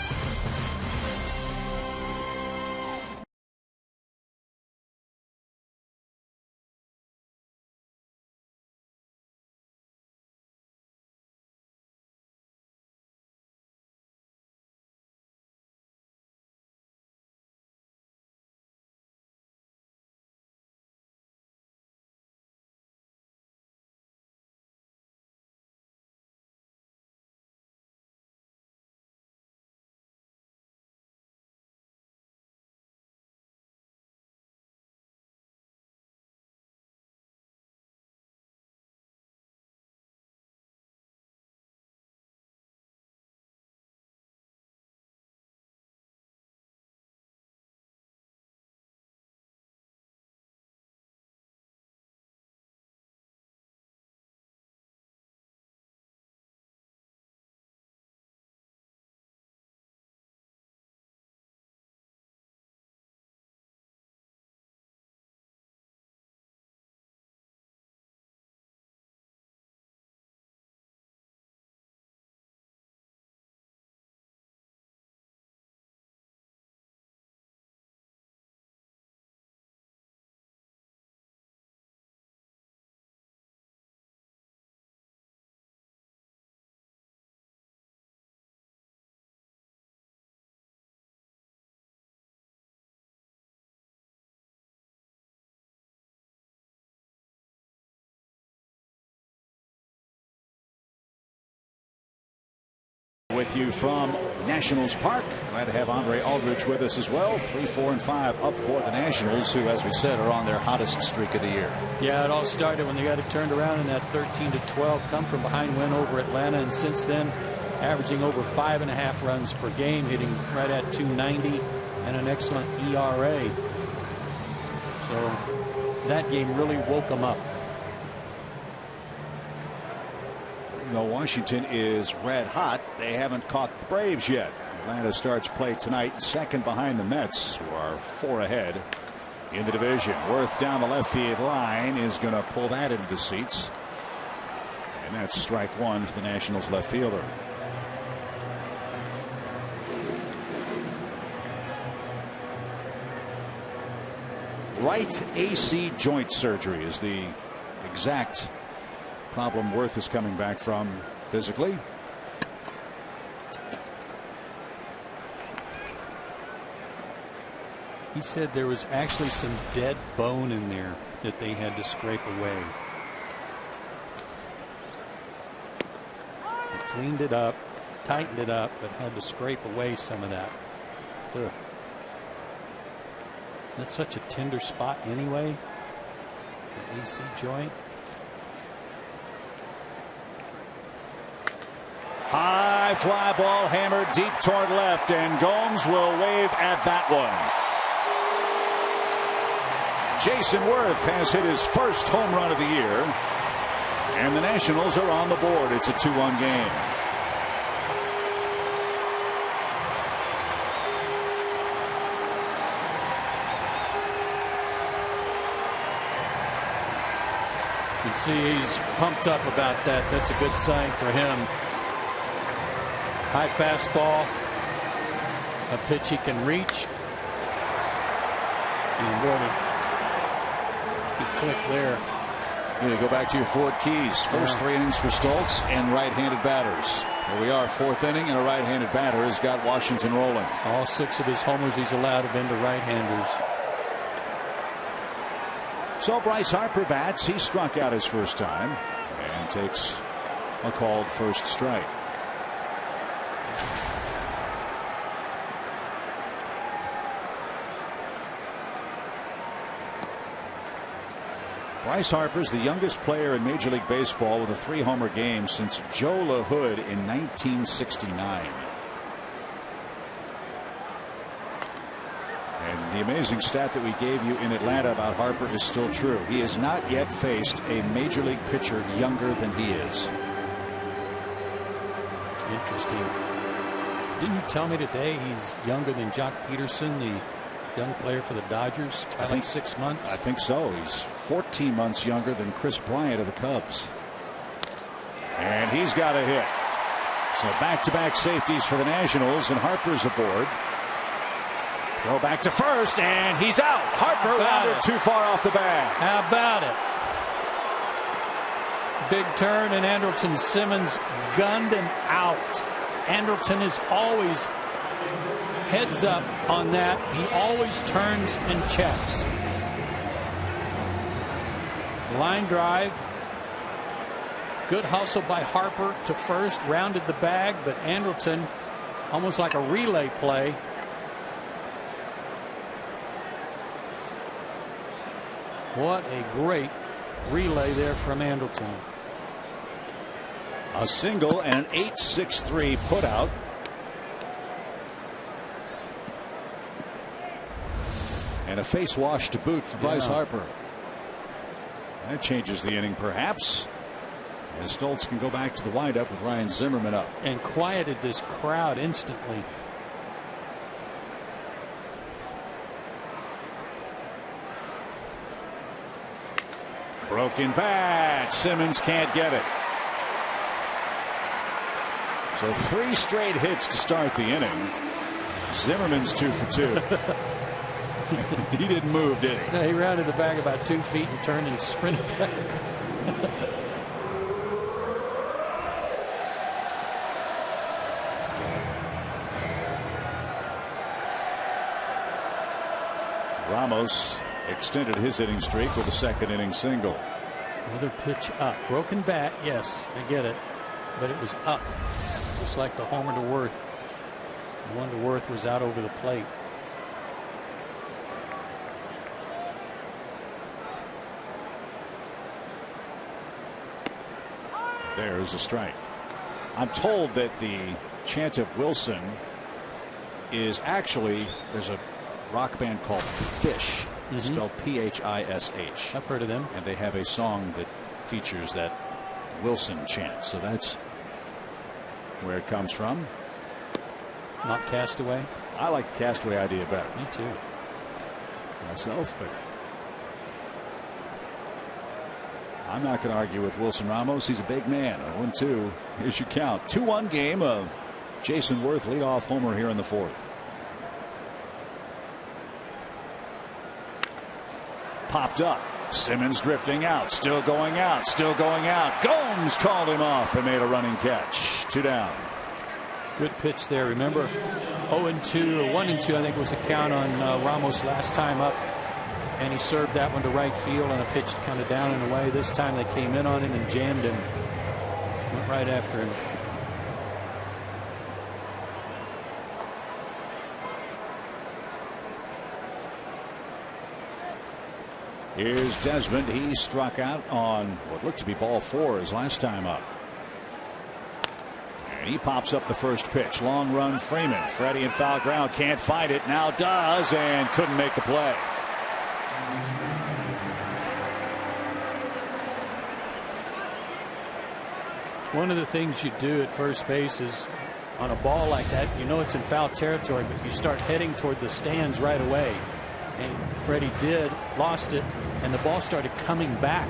With you from Nationals Park. Glad to have Andre Aldridge with us as well. 3, 4, and 5 up for the Nationals, who, as we said, are on their hottest streak of the year. Yeah, it all started when they got it turned around in that 13-12 come from behind win over Atlanta, and since then averaging over 5.5 runs per game, hitting right at .290 and an excellent ERA. So that game really woke them up. Though Washington is red hot, they haven't caught the Braves yet. Atlanta starts play tonight, second behind the Mets, who are 4 ahead in the division. Worth down the left field line is going to pull that into the seats, and that's strike one for the Nationals left fielder. Right AC joint surgery is the exact problem Worth is coming back from physically. He said there was actually some dead bone in there that they had to scrape away. They cleaned it up, tightened it up, but had to scrape away some of that. Ugh. That's such a tender spot anyway, the AC joint. High fly ball hammered deep toward left, and Gomes will wave at that one. Jason Worth has hit his first home run of the year, and the Nationals are on the board. It's a 2-1 game. You can see he's pumped up about that. That's a good sign for him. High fastball, a pitch he can reach, and boy, he clicked there. You go back to your 4 keys. First 3 innings for Stoltz and right-handed batters. Here we are, 4th inning, and a right-handed batter has got Washington rolling. All 6 of his homers he's allowed have been to right-handers. So Bryce Harper bats. He struck out his first time and takes a called first strike. Bryce Harper is the youngest player in Major League Baseball with a 3-homer game since Joe LaHood in 1969. And the amazing stat that we gave you in Atlanta about Harper is still true. He has not yet faced a Major League pitcher younger than he is. Interesting. Didn't you tell me today he's younger than Jock Peterson, the young player for the Dodgers? I think 6 months. I think so. He's 14 months younger than Chris Bryant of the Cubs. And he's got a hit. So back-to-back safeties for the Nationals, and Harper's aboard. Throw back to first, and he's out. Harper rounded too far off the bag. How about it? Big turn, and Andrelton Simmons gunned him out. Andrelton is always heads up on that. He always turns and checks. Line drive. Good hustle by Harper to first, rounded the bag, but Andrelton, almost like a relay play. What a great relay there from Andrelton. A single and an 8-6-3 putout. And a face wash to boot for Bryce Harper. That changes the inning, perhaps. And Stoltz can go back to the windup with Ryan Zimmerman up. And quieted this crowd instantly. Broken bat. Simmons can't get it. So 3 straight hits to start the inning. Zimmerman's 2 for 2. He didn't move, did he? No, he rounded the bag about 2 feet and turned and sprinted back. Ramos extended his hitting streak with a 2nd inning single. Another pitch up. Broken bat, yes, I get it, but it was up. Just like the homer to Worth. The one to Worth was out over the plate. There's a strike. I'm told that the chant of Wilson is actually, there's a rock band called Phish, spelled Phish. I've heard of them. And they have a song that features that Wilson chant. So that's where it comes from. Not Castaway. I like the Castaway idea better. Me too. Myself, but I'm not going to argue with Wilson Ramos. He's a big man. 0-2. Here's your count. 2-1 game of Jason Worth leadoff homer here in the fourth. Popped up. Simmons drifting out. Still going out. Still going out. Gomes called him off and made a running catch. 2 down. Good pitch there. Remember 0-2 or 1-2, I think was the count on Ramos last time up. And he served that one to right field on a pitch kind of down and away. This time they came in on him and jammed him. Went right after him. Here's Desmond. He struck out on what looked to be ball 4 his last time up. And he pops up the first pitch. Long run Freeman. Freddie in foul ground. Can't find it. Now does and couldn't make the play. One of the things you do at first base is on a ball like that, you know it's in foul territory, but you start heading toward the stands right away. And Freddie did, lost it, and the ball started coming back,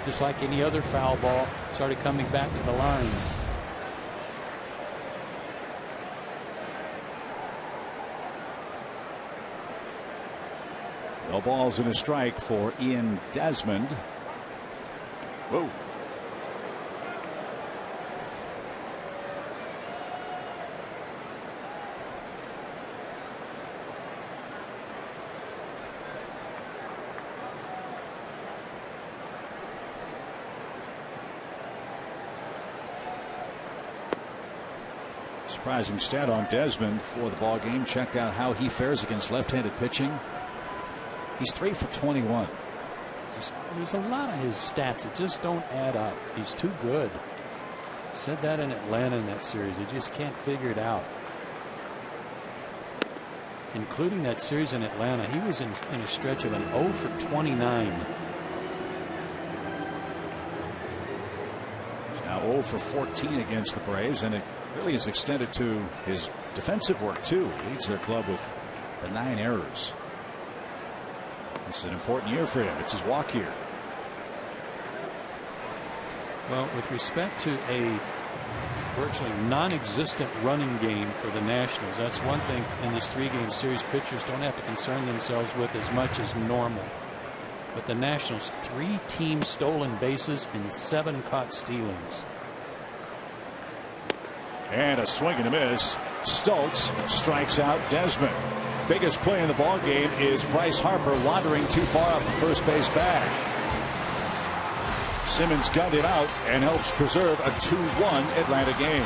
just like any other foul ball, started coming back to the line. No balls and a strike for Ian Desmond. Whoa. Surprising stat on Desmond for the ball game. Checked out how he fares against left-handed pitching. He's 3 for 21. There's a lot of his stats that just don't add up. He's too good. Said that in Atlanta in that series. They just can't figure it out. Including that series in Atlanta, he was in a stretch of an 0 for 29. He's now 0 for 14 against the Braves, and it really is extended to his defensive work too. Leads their club with the 9 errors. This is an important year for him. It's his walk year. Well, with respect to a virtually non-existent running game for the Nationals, that's one thing in this 3-game series pitchers don't have to concern themselves with as much as normal. But the Nationals, 3 team stolen bases and 7 caught stealings. And a swing and a miss. Stultz strikes out Desmond. Biggest play in the ball game is Bryce Harper wandering too far off the first base bag. Simmons gunned him out and helps preserve a 2-1 Atlanta game.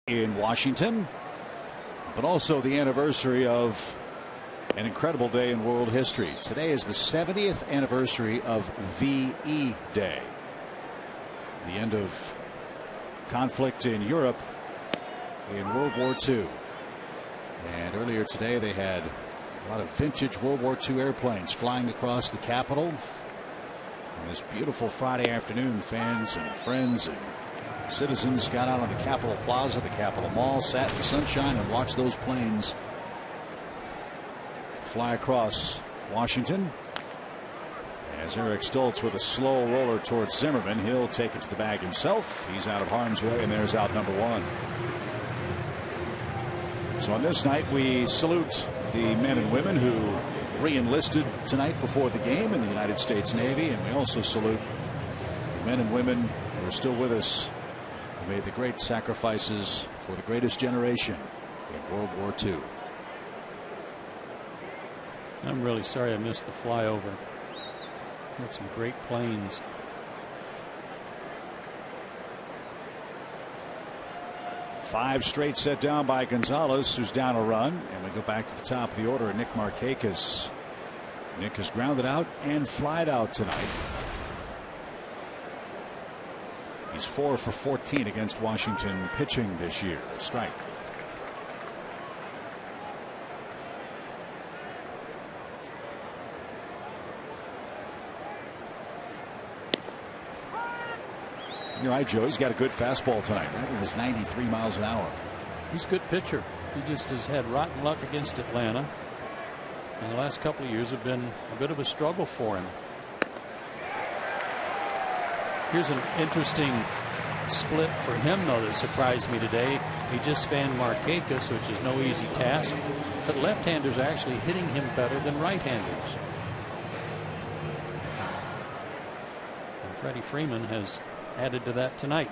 in Washington, but also the anniversary of an incredible day in world history. Today is the 70th anniversary of VE Day, the end of conflict in Europe in World War II. And earlier today they had a lot of vintage World War II airplanes flying across the Capitol. On this beautiful Friday afternoon, fans and friends and citizens got out on the Capitol Plaza, the Capitol Mall, sat in the sunshine and watched those planes fly across Washington. As Eric Stoltz with a slow roller towards Zimmerman, he'll take it to the bag himself. He's out of harm's way, and there's out number one. So on this night, we salute the men and women who re-enlisted tonight before the game in the United States Navy, and we also salute the men and women who are still with us, who made the great sacrifices for the greatest generation in World War II. I'm really sorry I missed the flyover. Had some great planes. Five straight set down by Gonzalez, who's down a run, and we go back to the top of the order. Nick Markakis. Nick is grounded out and flied out tonight. He's 4 for 14 against Washington pitching this year. Strike. You're right, Joe. He's got a good fastball tonight. That was 93 miles an hour. He's a good pitcher. He just has had rotten luck against Atlanta. And the last couple of years have been a bit of a struggle for him. Here's an interesting split for him, though, that surprised me today. He just fanned Markakis, which is no easy task. But left-handers are actually hitting him better than right-handers. And Freddie Freeman has added to that tonight.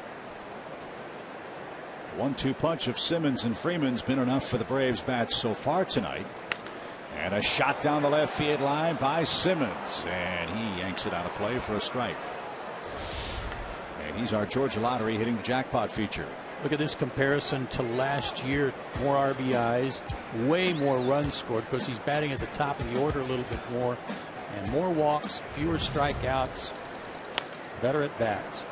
The 1-2 punch of Simmons and Freeman's been enough for the Braves bats so far tonight. And a shot down the left field line by Simmons, and he yanks it out of play for a strike. And he's our Georgia Lottery hitting the jackpot feature. Look at this comparison to last year. More RBIs, way more runs scored because he's batting at the top of the order a little bit more, and more walks, fewer strikeouts, better at bats.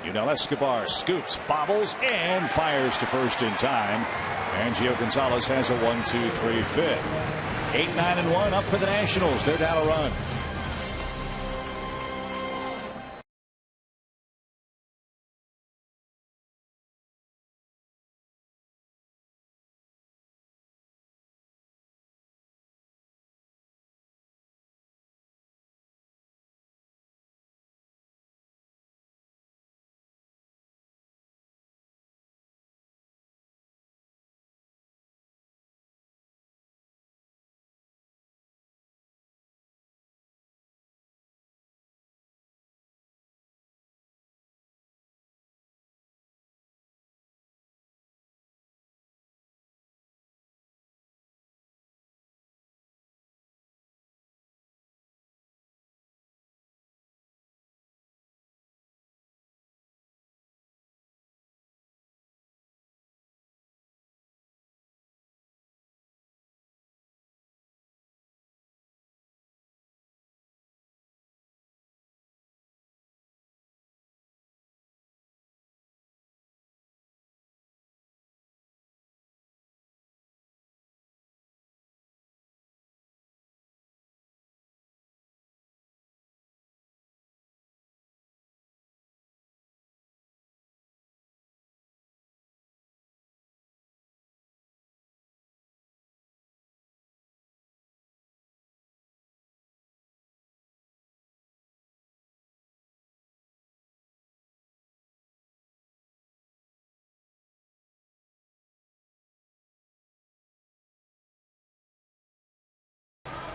Yunel Escobar scoops, bobbles, and fires to first in time. And Gio Gonzalez has a 1-2-3 fifth. 8-9-1 up for the Nationals. They're down a run.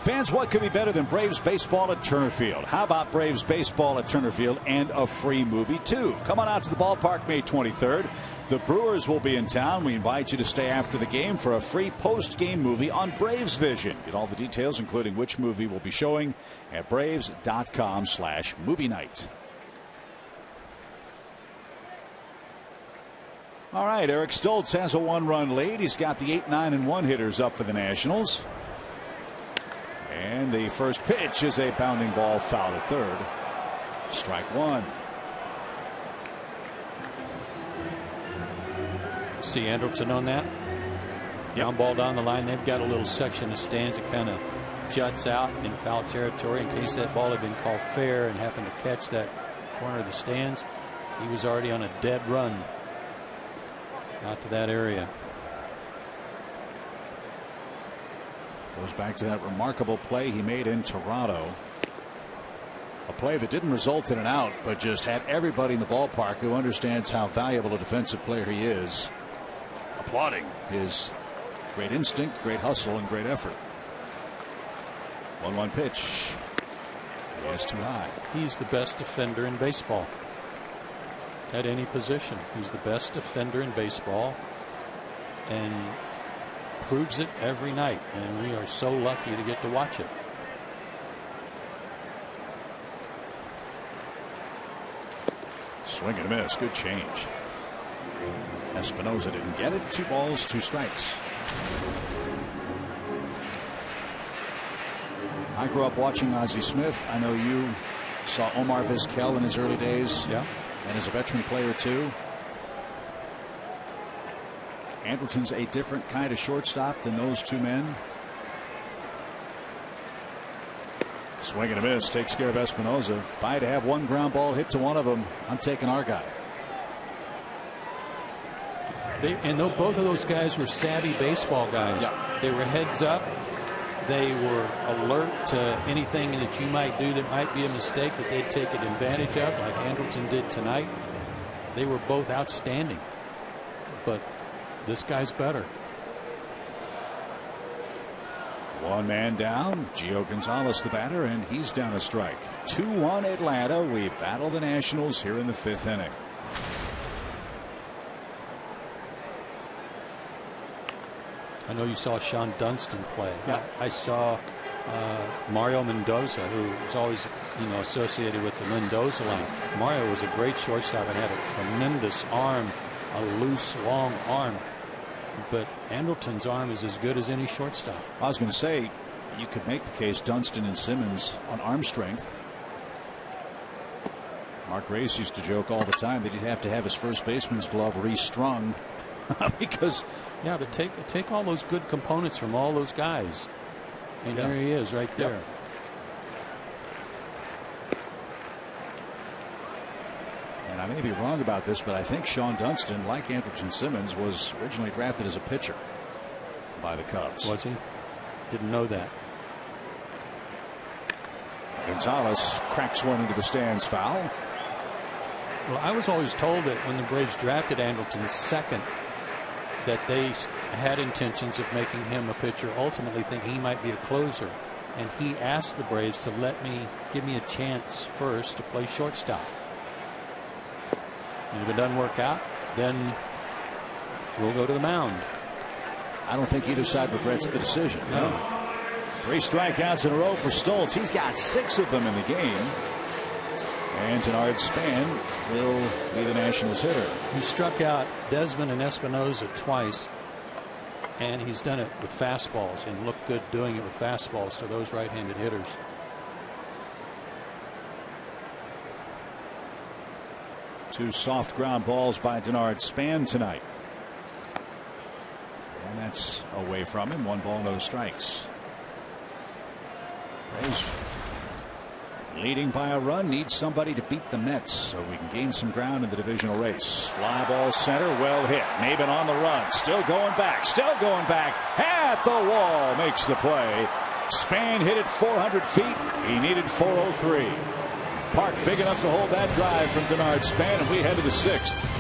Fans, what could be better than Braves baseball at Turner Field? How about Braves baseball at Turner Field and a free movie, too? Come on out to the ballpark May 23rd. The Brewers will be in town. We invite you to stay after the game for a free post-game movie on Braves Vision. Get all the details, including which movie will be showing, at braves.com/movie night. All right, Eric Stoltz has a 1-run lead. He's got the 8, 9, and 1 hitters up for the Nationals. And the first pitch is a bounding ball foul to third. Strike one. See Andrelton on that? Ground ball down the line. They've got a little section of stands that kind of juts out in foul territory in case that ball had been called fair and happened to catch that corner of the stands. He was already on a dead run out to that area. Goes back to that remarkable play he made in Toronto. A play that didn't result in an out, but just had everybody in the ballpark who understands how valuable a defensive player he is applauding his great instinct, great hustle, and great effort. 1-1 pitch. Yes, too high. He's the best defender in baseball. At any position. He's the best defender in baseball and proves it every night. And we are so lucky to get to watch it. Swing and a miss. Good change. Espinosa didn't get it. 2 balls, 2 strikes. I grew up watching Ozzie Smith. I know you saw Omar Vizquel in his early days. Yeah. And as a veteran player too. Andrelton's a different kind of shortstop than those 2 men. Swing and a miss. Takes care of Espinosa. If I had to have 1 ground ball hit to one of them, I'm taking our guy. Both of those guys were savvy baseball guys. Yeah. They were heads up. They were alert to anything that you might do that might be a mistake that they'd take advantage of, like Andrelton did tonight. They were both outstanding. But this guy's better. 1 man down. Gio Gonzalez the batter, and he's down a strike. 2-1 Atlanta. We battle the Nationals here in the 5th inning. I know you saw Sean Dunston play. Yeah. I saw Mario Mendoza, who was always associated with the Mendoza line. Mario was a great shortstop and had a tremendous arm, a loose, long arm. But Andrelton's arm is as good as any shortstop. I was going to say, you could make the case Dunston and Simmons on arm strength. Mark Reyes used to joke all the time that he'd have to have his first baseman's glove restrung because. Yeah, but take all those good components from all those guys, and there he is right there. Yep. And I may be wrong about this, but I think Sean Dunston, like Andrelton Simmons, was originally drafted as a pitcher by the Cubs. Was he? Didn't know that. Gonzalez cracks one into the stands, foul. Well, I was always told that when the Braves drafted Andrelton second, that they had intentions of making him a pitcher, ultimately thinking he might be a closer. And he asked the Braves to give me a chance first to play shortstop. And if it doesn't work out, then we'll go to the mound. I don't think either side regrets the decision. No. 3 strikeouts in a row for Stoltz. He's got 6 of them in the game. And DENARD Span will be the Nationals hitter. He struck out Desmond and Espinosa twice, and he's done it with fastballs and looked good doing it with fastballs to those right-handed hitters. Two soft ground balls by DENARD Span tonight. And that's away from him. 1 ball, no strikes. Braves leading by a run, needs somebody to beat the Mets so we can gain some ground in the divisional race. Fly ball center, well hit. Maben on the run, still going back at the wall, makes the play. Span hit it 400 feet. He needed 403. Park big enough to hold that drive from DENARD Span, and we head to the 6th.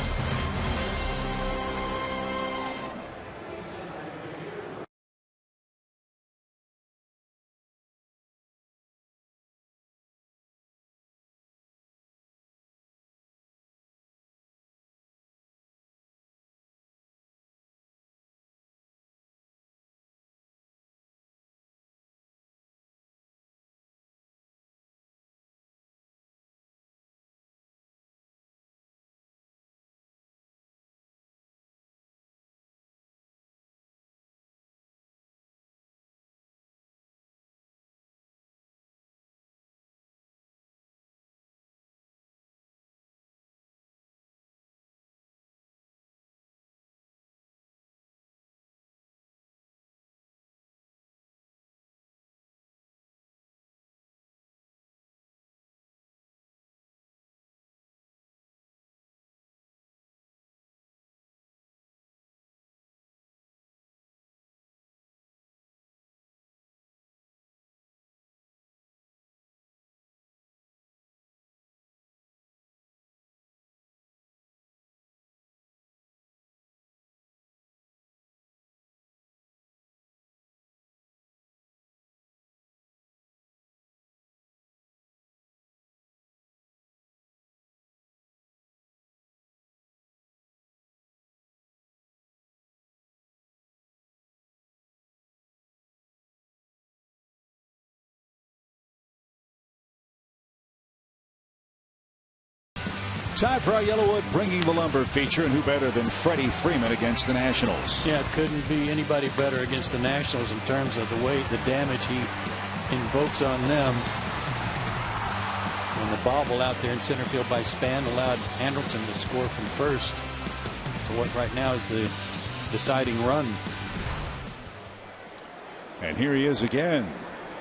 Time for our Yellowwood Bringing the Lumber feature, and who better than Freddie Freeman against the Nationals? Yeah, it couldn't be anybody better against the Nationals in terms of the way, the damage he invokes on them. And the bobble out there in center field by Span allowed Anderson to score from first to what right now is the deciding run. And here he is again.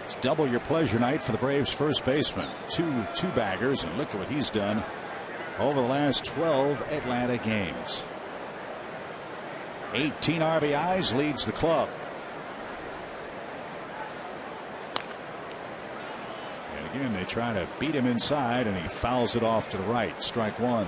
It's double your pleasure night for the Braves first baseman. Two baggers, and look at what he's done over the last 12 Atlanta games. 18 RBIs, leads the club. And again, they try to beat him inside, and he fouls it off to the right. Strike one.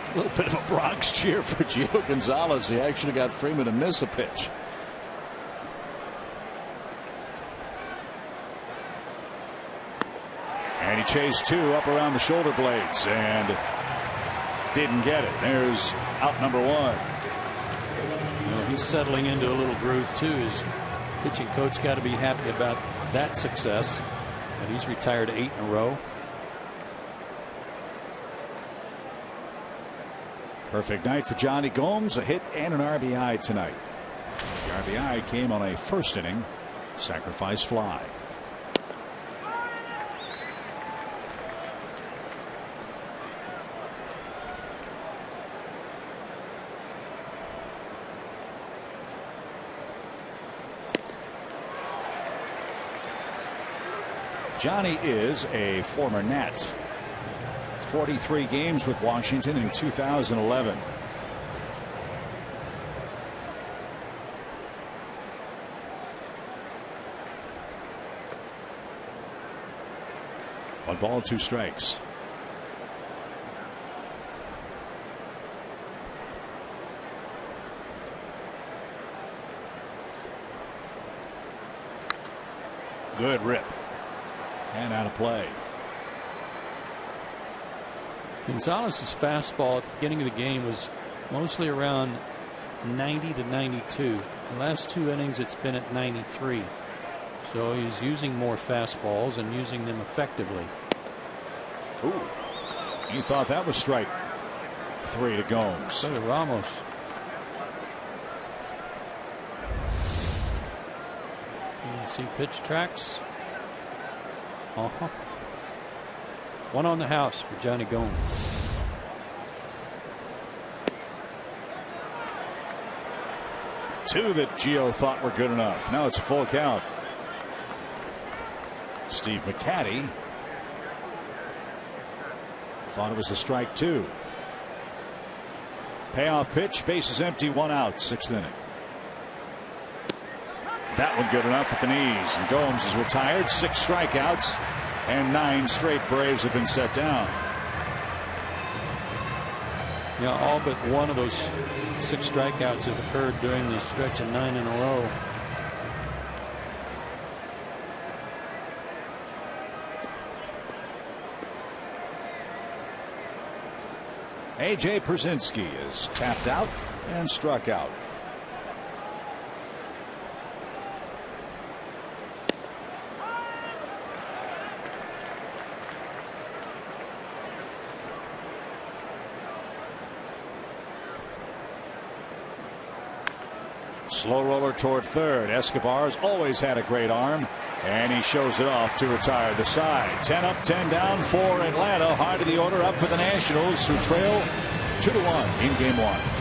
A little bit of a Bronx cheer for Gio Gonzalez. He actually got Freeman to miss a pitch. And he chased two up around the shoulder blades and didn't get it. There's out number one. You know, he's settling into a little groove too. His pitching coach got to be happy about that success. And he's retired 8 in a row. Perfect night for Johnny Gomes, a hit and an RBI tonight. The RBI came on a first inning sacrifice fly. Johnny is a former Nat. 43 games with Washington in 2011. One ball, 2 strikes. Good rip. And out of play. Gonzalez's fastball at the beginning of the game was mostly around 90 to 92. The last 2 innings it's been at 93. So he's using more fastballs and using them effectively. Ooh, he thought that was strike 3 to Gomes. So did Ramos. You can see pitch tracks. One on the house for Johnny Gomes. Two that Gio thought were good enough. Now it's a full count. Steve McCaddy thought it was a strike 2. Payoff pitch, bases empty, 1 out, 6th inning. That one good enough at the knees, and Gomes is retired. 6 strikeouts. And 9 straight Braves have been set down. Yeah, all but one of those 6 strikeouts have occurred during the stretch of 9 in a row. A.J. Pierzynski is tapped out and struck out. Slow roller toward third. Escobar's always had a great arm, and he shows it off to retire the side. 10 up, 10 down for Atlanta. Hard to the order, up for the Nationals, who trail 2-1 in game 1.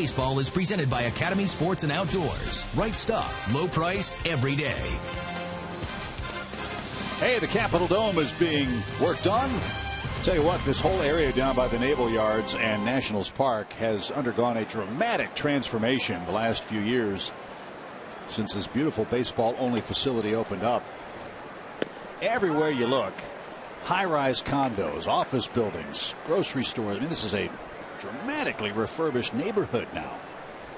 Baseball is presented by Academy Sports and Outdoors. Right stuff, low price, every day. Hey, the Capitol Dome is being worked on. Tell you what, this whole area down by the Naval Yards and Nationals Park has undergone a dramatic transformation the last few years since this beautiful baseball-only facility opened up. Everywhere you look, high-rise condos, office buildings, grocery stores. I mean, this is a dramatically refurbished neighborhood now.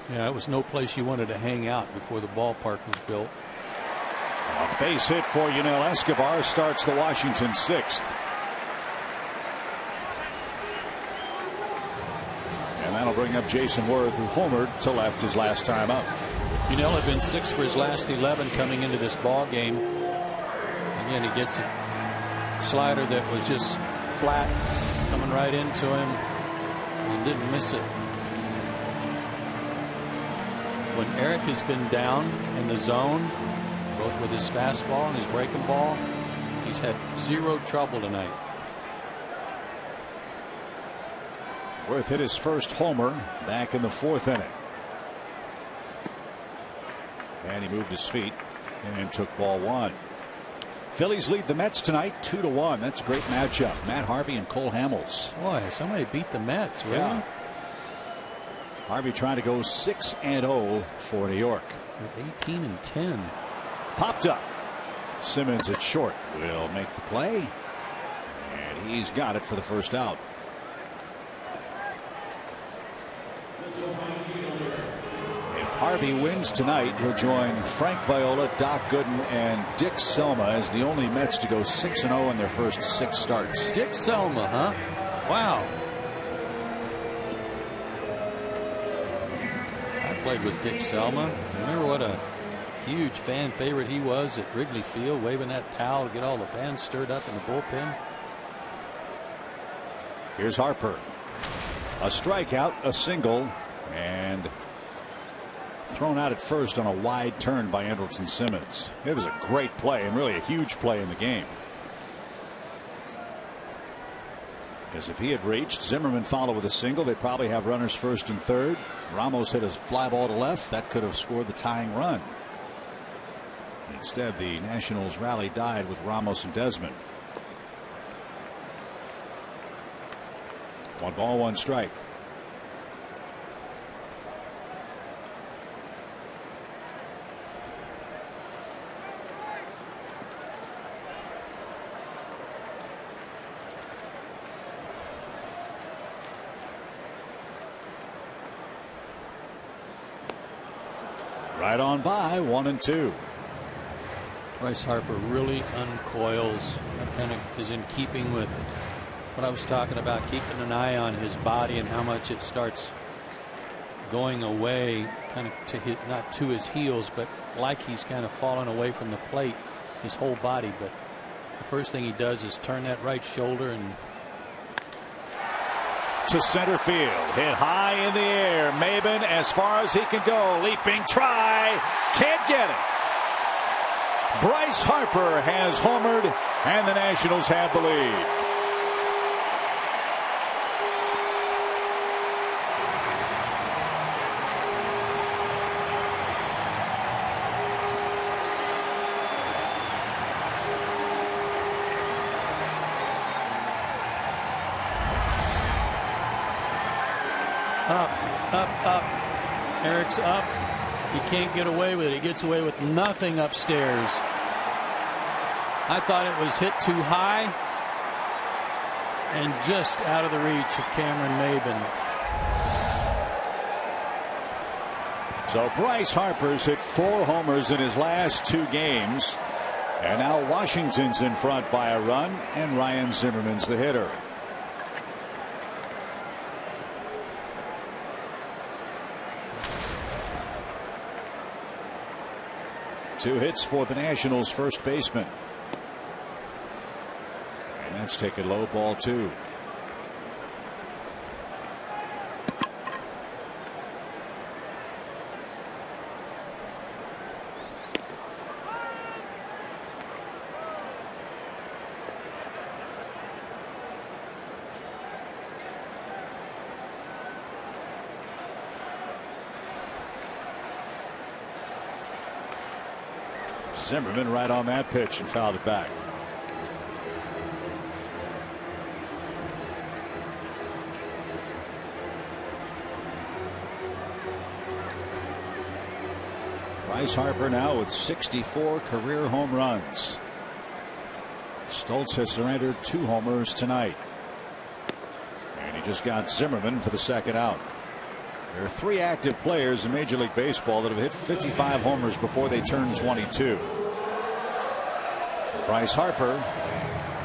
Yeah, it was no place you wanted to hang out before the ballpark was built. A base hit for Yunel Escobar starts the Washington sixth. And that'll bring up Jason Worth, who homered to left his last time up. Yunel had been 6 for his last 11 coming into this ball game. Again, he gets a slider that was just flat, coming right into him, and didn't miss it. When Eric has been down in the zone, both with his fastball and his breaking ball, he's had zero trouble tonight. Worth hit his first homer back in the 4th inning. And he moved his feet and took ball 1. Phillies lead the Mets tonight 2-1. That's a great matchup. Matt Harvey and Cole Hamels. Boy, somebody beat the Mets, really? Yeah. Harvey trying to go 6-0 for New York. They're 18-10. Popped up. Simmons at short will make the play. And he's got it for the first out. If Harvey wins tonight, he'll join Frank Viola, Doc Gooden, and Dick Selma as the only Mets to go 6-0 in their first 6 starts. Dick Selma, huh? Wow. I played with Dick Selma. Remember what a huge fan favorite he was at Wrigley Field, waving that towel to get all the fans stirred up in the bullpen. Here's Harper. A strikeout, a single, and thrown out at first on a wide turn by Andrelton Simmons. It was a great play and really a huge play in the game. Because if he had reached, Zimmerman followed with a single, they'd probably have runners first and third. Ramos hit a fly ball to left. That could have scored the tying run. Instead, the Nationals rally died with Ramos and Desmond. 1 ball, 1 strike. Right on by 1-2. Bryce Harper really uncoils. That kind of is in keeping with what I was talking about, keeping an eye on his body and how much it starts going away, kind of to hit, not to his heels, but like he's kind of falling away from the plate, his whole body. But the first thing he does is turn that right shoulder and to center field, hit high in the air. Maben as far as he can go, leaping try, can't get it. Bryce Harper has homered and the Nationals have the lead. Up. Eric's up. He can't get away with it. He gets away with nothing upstairs. I thought it was hit too high and just out of the reach of Cameron Maben. So Bryce Harper's hit 4 homers in his last 2 games. And now Washington's in front by a run, and Ryan Zimmerman's the hitter. Two hits for the Nationals first baseman. And that's taken low, ball 2. Zimmerman right on that pitch and fouled it back. Bryce Harper now with 64 career home runs. Stoltz has surrendered 2 homers tonight. And he just got Zimmerman for the second out. There are 3 active players in Major League Baseball that have hit 55 homers before they turn 22. Bryce Harper,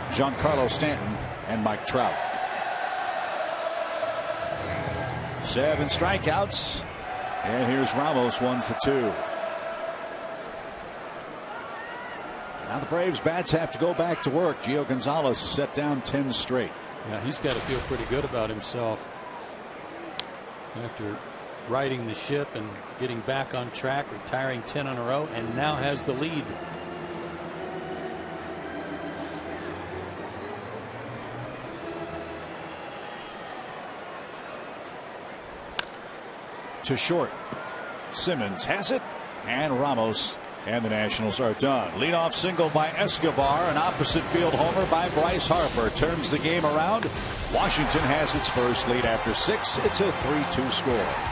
Giancarlo Stanton, and Mike Trout. 7 strikeouts. And here's Ramos 1 for 2. Now the Braves bats have to go back to work. Gio Gonzalez has set down 10 straight. Yeah, he's got to feel pretty good about himself after riding the ship and getting back on track, retiring 10 in a row, and now has the lead. To short. Simmons has it, and Ramos and the Nationals are done. Leadoff single by Escobar. An opposite field homer by Bryce Harper turns the game around. Washington has its first lead after 6. It's a 3-2 score.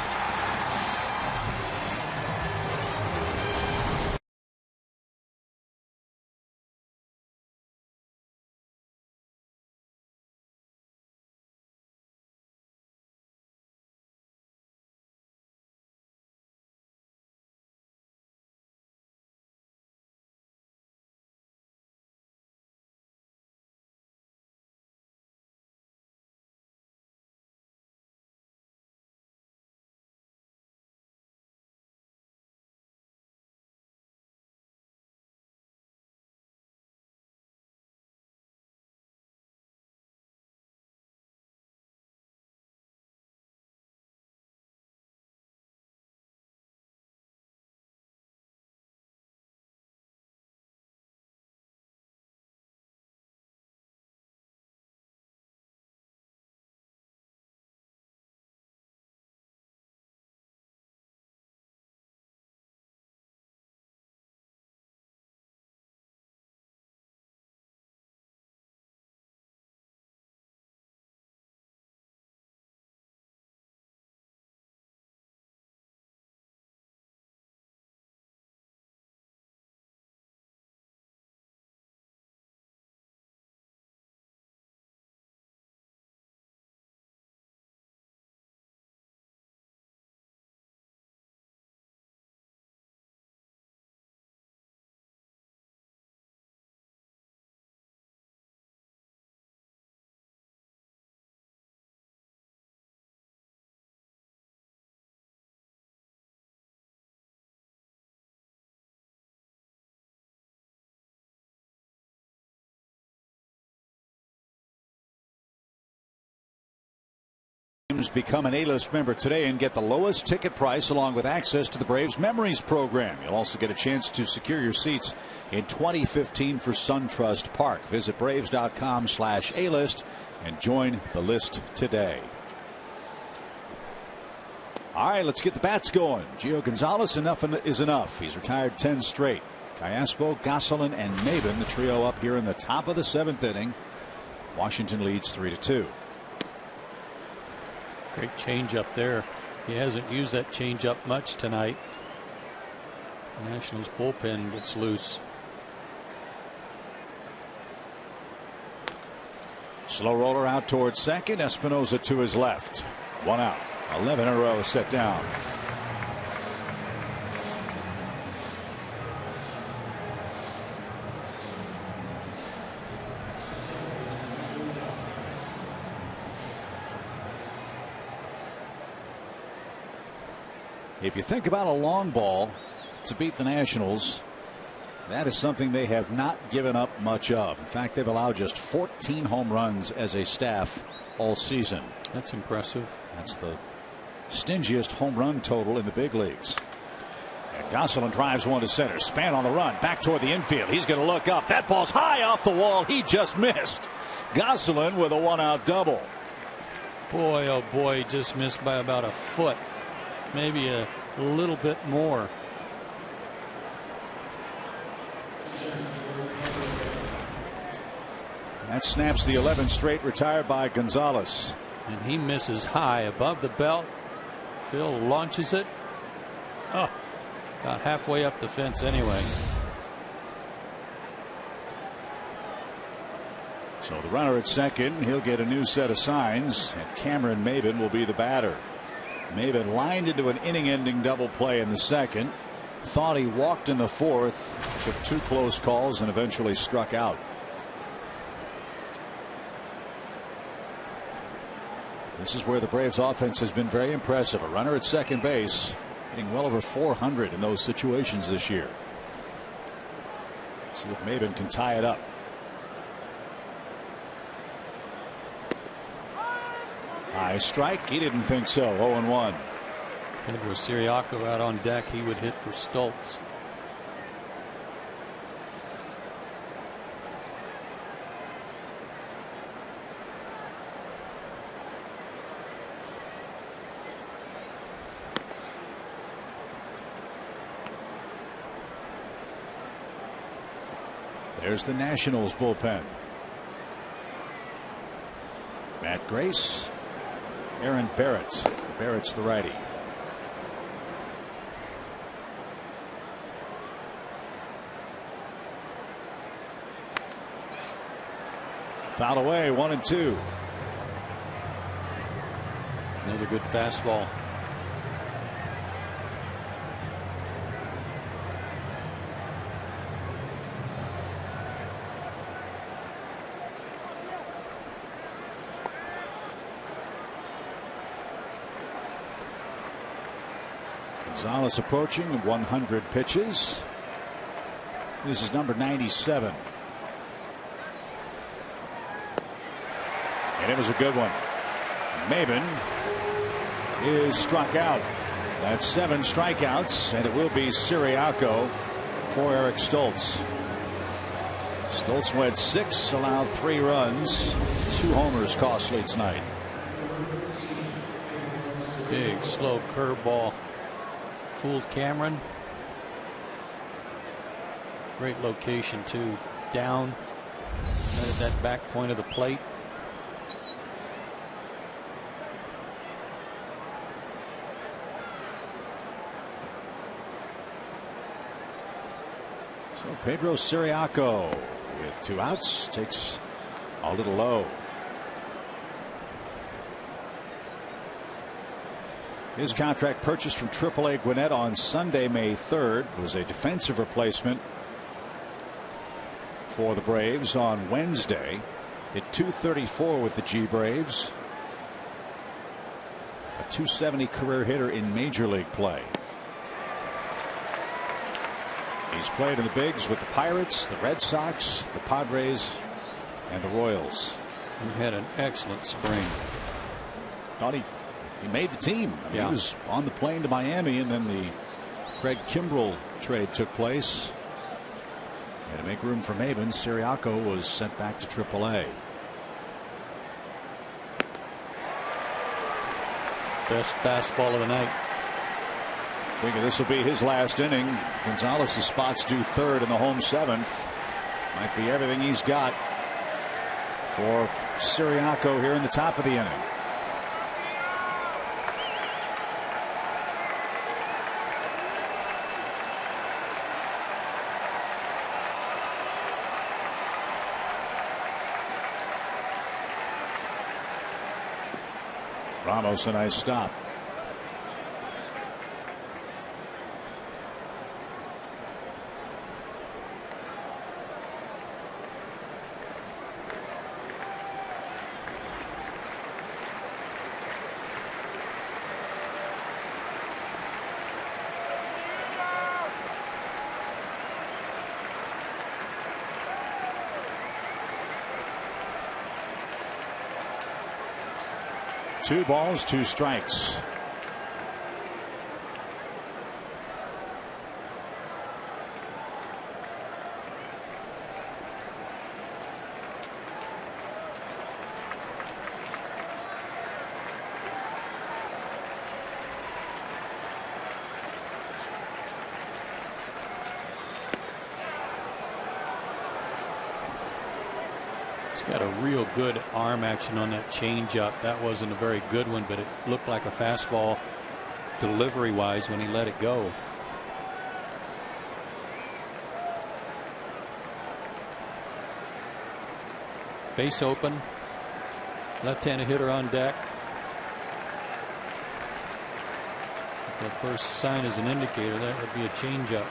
Become an A-list member today and get the lowest ticket price along with access to the Braves Memories program. You'll also get a chance to secure your seats in 2015 for SunTrust Park. Visit braves.com/A-list and join the list today. All right, let's get the bats going. Gio Gonzalez, enough is enough. He's retired 10 straight. Callaspo, Gosselin, and Maben, the trio up here in the top of the 7th inning. Washington leads 3-2. Great change up there. He hasn't used that change up much tonight. Nationals bullpen gets loose. Slow roller out towards second. Espinosa to his left. 1 out. 11 in a row set down. If you think about a long ball to beat the Nationals, that is something they have not given up much of. In fact, they've allowed just 14 home runs as a staff all season. That's impressive. That's the stingiest home run total in the big leagues. And Gosselin drives one to center. Span on the run back toward the infield. He's going to look up. That ball's high off the wall. He just missed. Gosselin with a 1-out double. Boy, oh boy, just missed by about a foot. Maybe a little bit more. That snaps the 11 straight retired by Gonzalez. And he misses high above the belt. Phil launches it. Oh, about halfway up the fence anyway. So the runner at second, he'll get a new set of signs, and Cameron Maybin will be the batter. Maybin lined into an inning-ending double play in the second. Thought he walked in the fourth, took 2 close calls, and eventually struck out. This is where the Braves offense has been very impressive. A runner at second base, hitting well over 400 in those situations this year. Let's see if Maybin can tie it up. High strike. He didn't think so. 0-1. Pedro Siriaco out on deck. He would hit for Stoltz. There's the Nationals bullpen. Matt Grace, Aaron Barrett. Barrett's the righty. Foul away, 1-2. Another good fastball. Gonzalez approaching 100 pitches. This is number 97. And it was a good one. Maybin is struck out. That's 7 strikeouts, and it will be Siriaco for Eric Stoltz. Stoltz went 6, allowed 3 runs, 2 homers costly tonight. Big slow curveball fooled Cameron. Great location too, down right at that back point of the plate. So Pedro Siriaco with 2 outs takes a little low. His contract purchased from AAA Gwinnett on Sunday, May 3rd, was a defensive replacement for the Braves on Wednesday. Hit .234 with the G Braves. A .270 career hitter in Major League play. He's played in the bigs with the Pirates, the Red Sox, the Padres, and the Royals. He had an excellent spring. Thought he made the team. I mean, he was on the plane to Miami, and then the Craig Kimbrell trade took place. And to make room for Maybin, Siriaco was sent back to AAA. Best fastball of the night. Figure this will be his last inning. Gonzalez's spot's due 3rd in the home 7th. Might be everything he's got for Siriaco here in the top of the inning. Ramos, a nice stop. Two balls, 2 strikes. He's got a real good arm action on that changeup. That wasn't a very good one, but it looked like a fastball delivery wise when he let it go. Base open. Left-handed hitter on deck. The first sign is an indicator. That would be a changeup.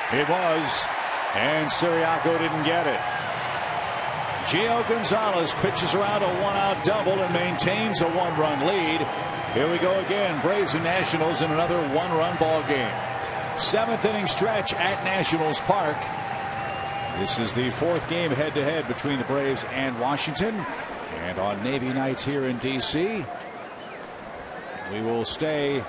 It was, and Siriaco didn't get it. Gio Gonzalez pitches around a one-out double and maintains a one-run lead. Here we go again. Braves and Nationals in another one-run ball game. 7th inning stretch at Nationals Park. This is the 4th game head-to-head between the Braves and Washington. And on Navy nights here in D.C., we will stay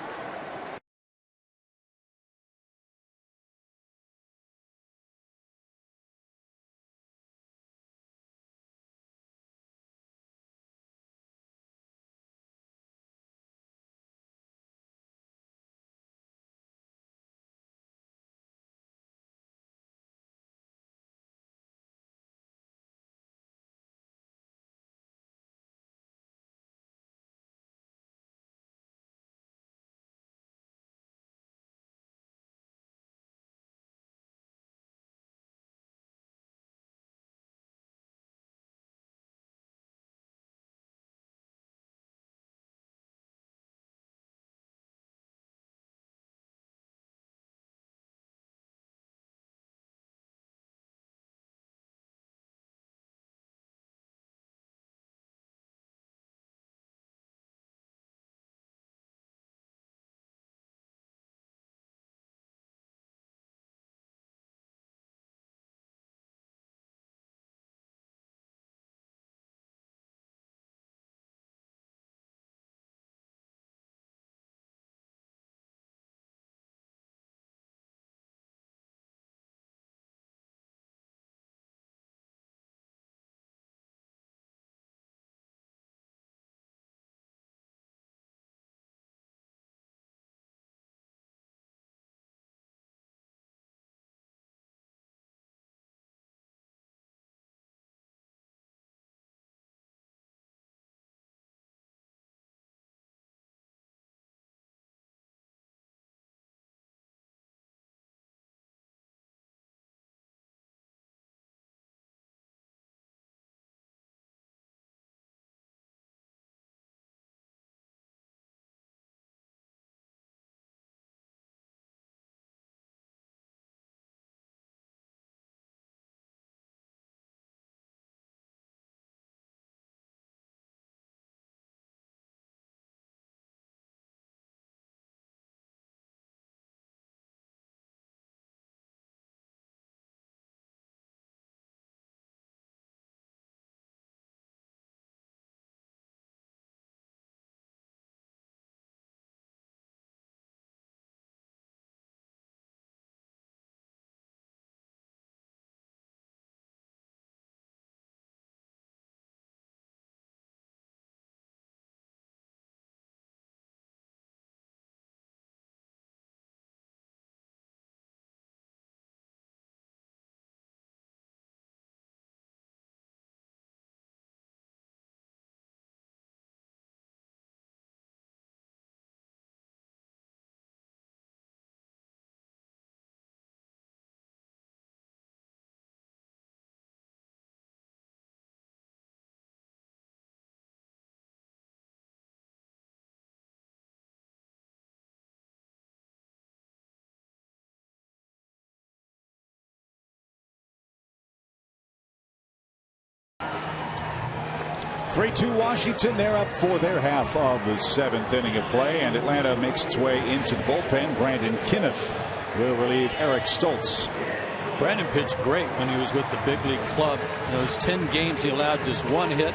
(3-2) Washington. They're up for their half of the 7th inning of play, and Atlanta makes its way into the bullpen. Brandon Kinniff will relieve Eric Stoltz. Brandon pitched great when he was with the big league club. In those 10 games, he allowed just 1 hit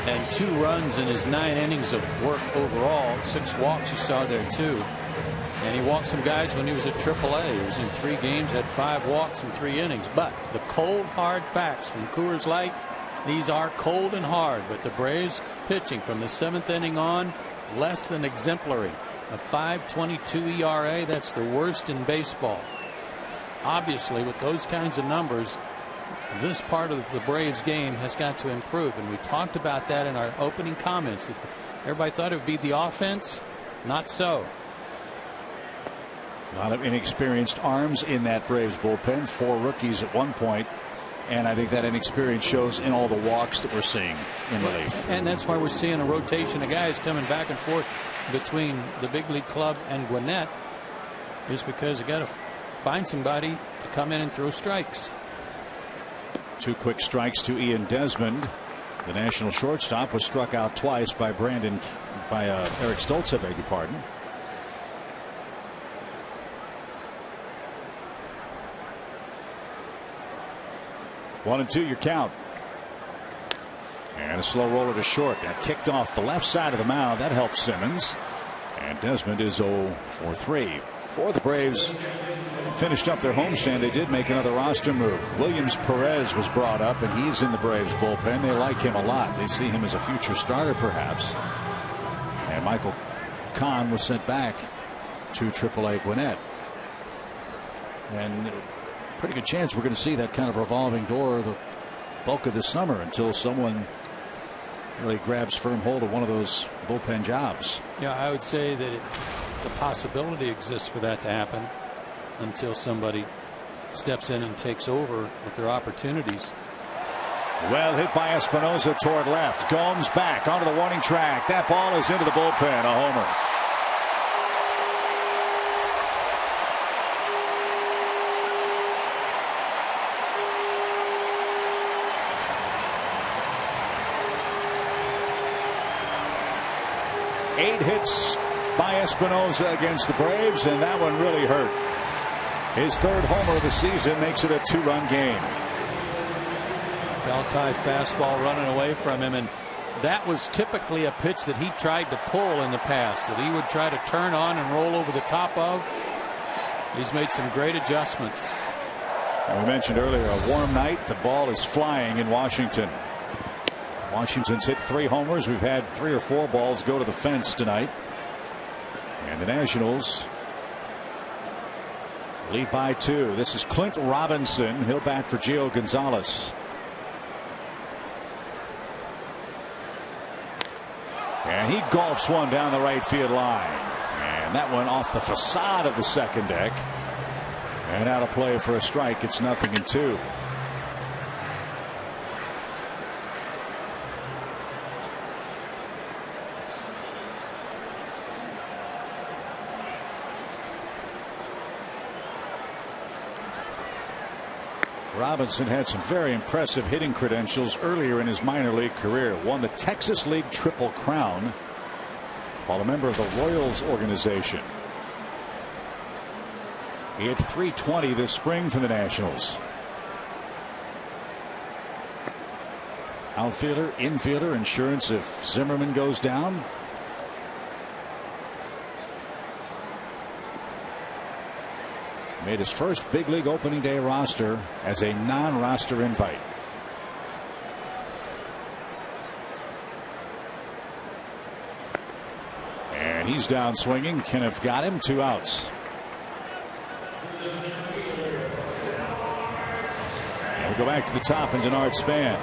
and 2 runs in his 9 innings of work overall. 6 walks you saw there too. And he walked some guys when he was at AAA. He was in 3 games, had 5 walks in 3 innings. But the cold, hard facts from Coors Light, these are cold and hard. But the Braves pitching from the 7th inning on, less than exemplary. A 5.22 ERA, that's the worst in baseball. obviously, with those kinds of numbers, this part of the Braves game has got to improve. And we talked about that in our opening comments. Everybody thought it would be the offense. Not so. A lot of inexperienced arms in that Braves bullpen. 4 rookies at one point. And I think that inexperience shows in all the walks that we're seeing in relief. And that's why we're seeing a rotation of guys coming back and forth between the big league club and Gwinnett, is because you got to find somebody to come in and throw strikes. 2 quick strikes to Ian Desmond. The national shortstop was struck out twice by Eric Stoltz, I beg your pardon. One and 2 your count. And a slow roller to short. That kicked off the left side of the mound. That helps Simmons. And Desmond is 0 for 3. Before the Braves finished up their homestand, they did make another roster move. Williams Perez was brought up, and he's in the Braves bullpen. They like him a lot. They see him as a future starter, perhaps. And Michael Kahn was sent back to AAA Gwinnett. And pretty good chance we're going to see that kind of revolving door the bulk of this summer until someone really grabs firm hold of one of those bullpen jobs. Yeah, I would say that the possibility exists for that to happen until somebody steps in and takes over with their opportunities. Well hit by Espinosa toward left. Gomes back onto the warning track. That ball is into the bullpen. A homer. Eight hits by Espinosa against the Braves, and that one really hurt. His 3rd homer of the season makes it a 2-run game. Bell-tie fastball running away from him, and that was typically a pitch that he tried to pull in the past, that he would try to turn on and roll over the top of. He's made some great adjustments. And we mentioned earlier, a warm night. The ball is flying in Washington. Washington's hit 3 homers. We've had 3 or 4 balls go to the fence tonight. And the Nationals lead by 2. This is Clint Robinson. He'll bat for Gio Gonzalez. And he golfs one down the right field line. And that one off the facade of the second deck. And out of play for a strike. It's 0-2. Robinson had some very impressive hitting credentials earlier in his minor league career. Won the Texas League Triple Crown while a member of the Royals organization. He hit .320 this spring for the Nationals. Outfielder, infielder, insurance if Zimmerman goes down. Made his first big league opening day roster as a non-roster invite. And he's down swinging. Kenneth got him. 2 outs. And we go back to the top in DENARD span.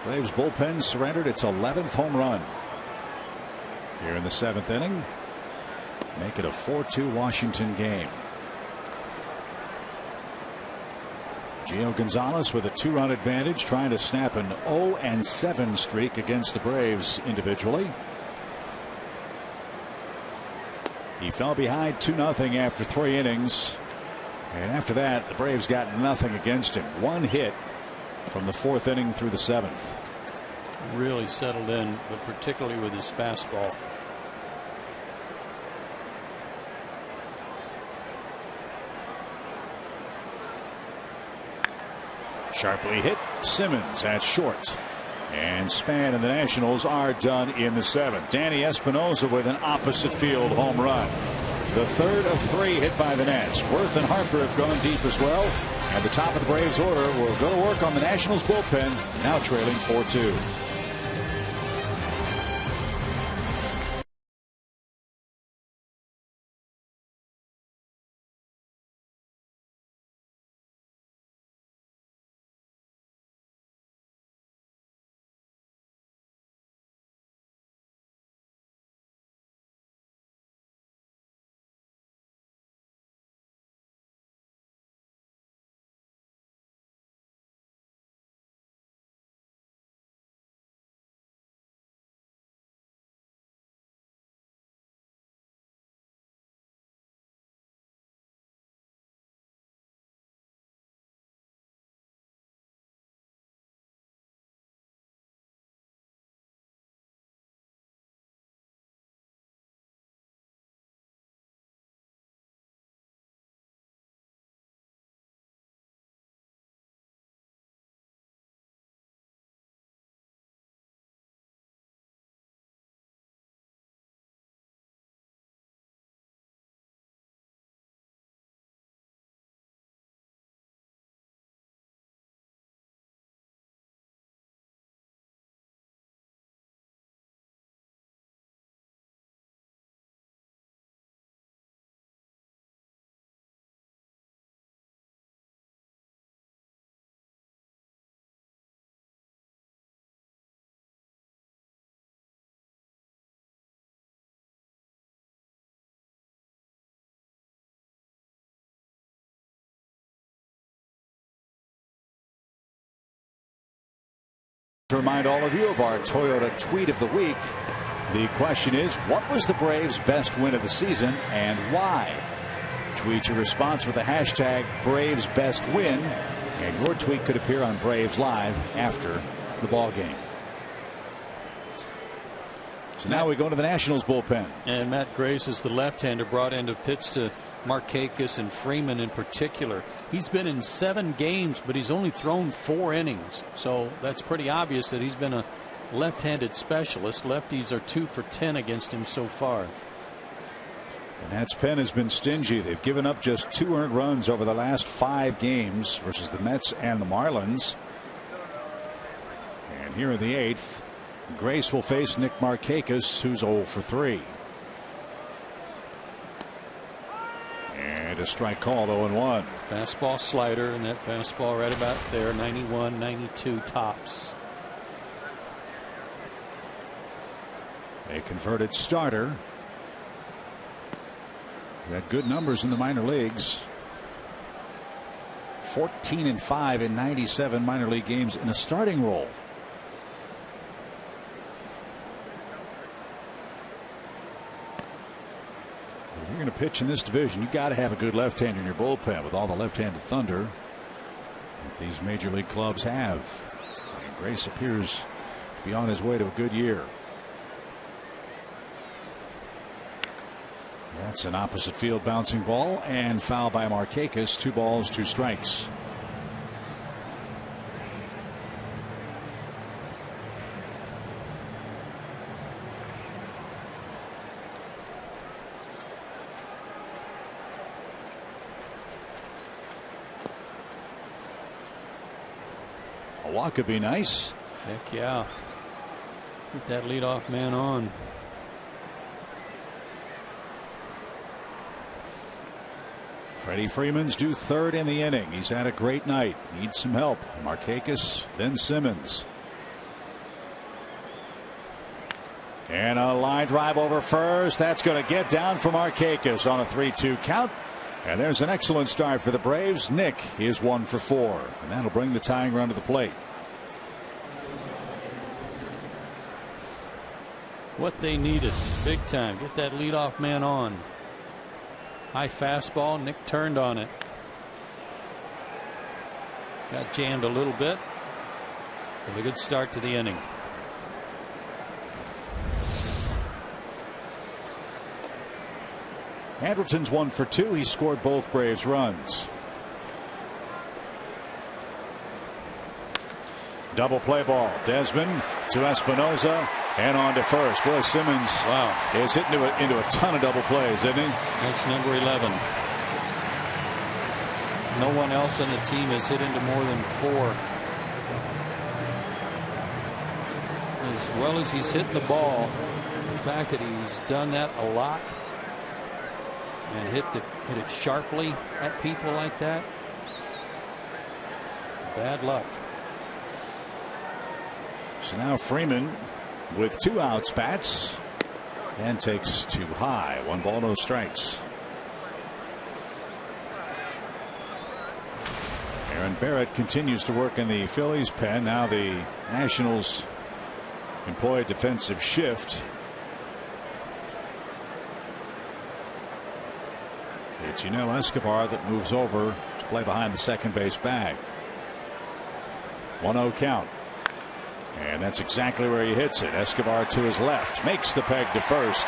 Braves bullpen surrendered its 11th home run here in the 7th inning. Make it a 4-2 Washington game. Gio Gonzalez with a 2-run advantage, trying to snap an 0-7 streak against the Braves individually. He fell behind 2-0 after 3 innings. And after that, the Braves got nothing against him. 1 hit from the 4th inning through the 7th. Really settled in, but particularly with his fastball. Sharply hit. Simmons at short. And Span and the Nationals are done in the 7th. Danny Espinosa with an opposite field home run. The third of 3 hit by the Nats. Worth and Harper have gone deep as well. And the top of the Braves order will go to work on the Nationals bullpen, now trailing 4-2. To remind all of you of our Toyota tweet of the week. The question is, what was the Braves' best win of the season and why? Tweet your response with the hashtag BravesBestWin, and your tweet could appear on Braves Live after the ball game. So now we go to the Nationals bullpen. And Matt Grace is the left-hander brought in to pitch to Markakis and Freeman in particular. He's been in 7 games, but he's only thrown 4 innings. So that's pretty obvious that he's been a left-handed specialist. Lefties are 2 for 10 against him so far. The Nats' pen has been stingy. They've given up just 2 earned runs over the last 5 games versus the Mets and the Marlins. And here in the 8th, Grace will face Nick Markakis, who's 0 for 3. And a strike called, 0-1. Fastball slider, and that fastball right about there, 91, 92 tops. A converted starter who had good numbers in the minor leagues. 14-5 in 97 minor league games in a starting role. If you're going to pitch in this division, you got to have a good left-hander in your bullpen with all the left-handed thunder that these major league clubs have. And Grace appears to be on his way to a good year. That's an opposite field bouncing ball and foul by Markakis. 2 balls, 2 strikes. A walk could be nice. Heck yeah. Get that leadoff man on. Freddie Freeman's due 3rd in the inning. He's had a great night. Needs some help. Markakis, then Simmons. And a line drive over first. That's going to get down for Markakis on a 3-2 count. And there's an excellent start for the Braves. Nick is 1 for 4. And that'll bring the tying run to the plate. What they needed big time. Get that leadoff man on. High fastball. Nick turned on it. Got jammed a little bit. With a good start to the inning. Andrelton's 1 for 2. He scored both Braves runs. Double play ball. Desmond to Espinosa and on to first. Boy, Simmons is hitting into a ton of double plays, isn't he? That's number 11. No one else on the team has hit into more than 4. As well as he's hitting the ball, the fact that he's done that a lot and hit it sharply at people like that, bad luck. So now Freeman with 2 outs bats and takes 2 high. 1 ball, no strikes. Aaron Barrett continues to work in the Phillies pen. Now the Nationals employ a defensive shift. It's Yunel Escobar that moves over to play behind the second base bag. 1-0 count. And that's exactly where he hits it. Escobar to his left, makes the peg to first.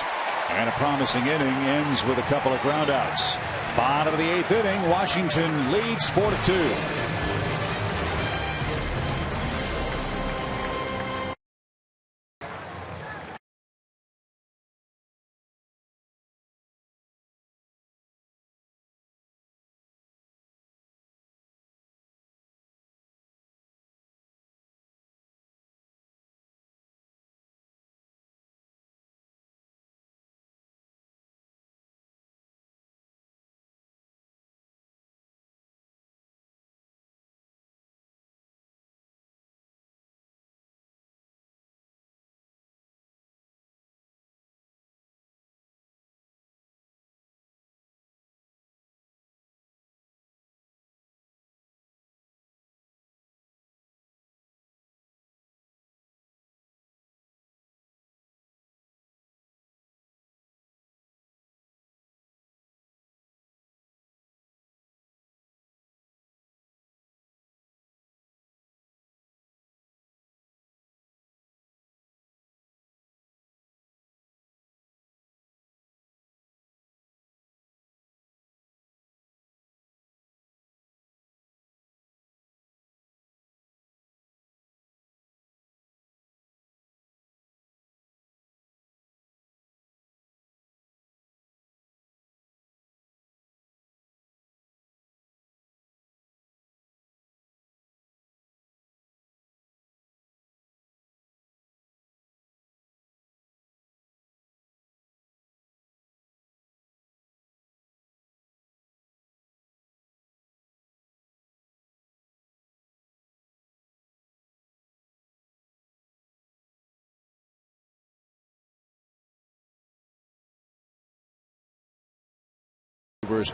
And a promising inning ends with a couple of groundouts. Bottom of the 8th inning, Washington leads 4-2.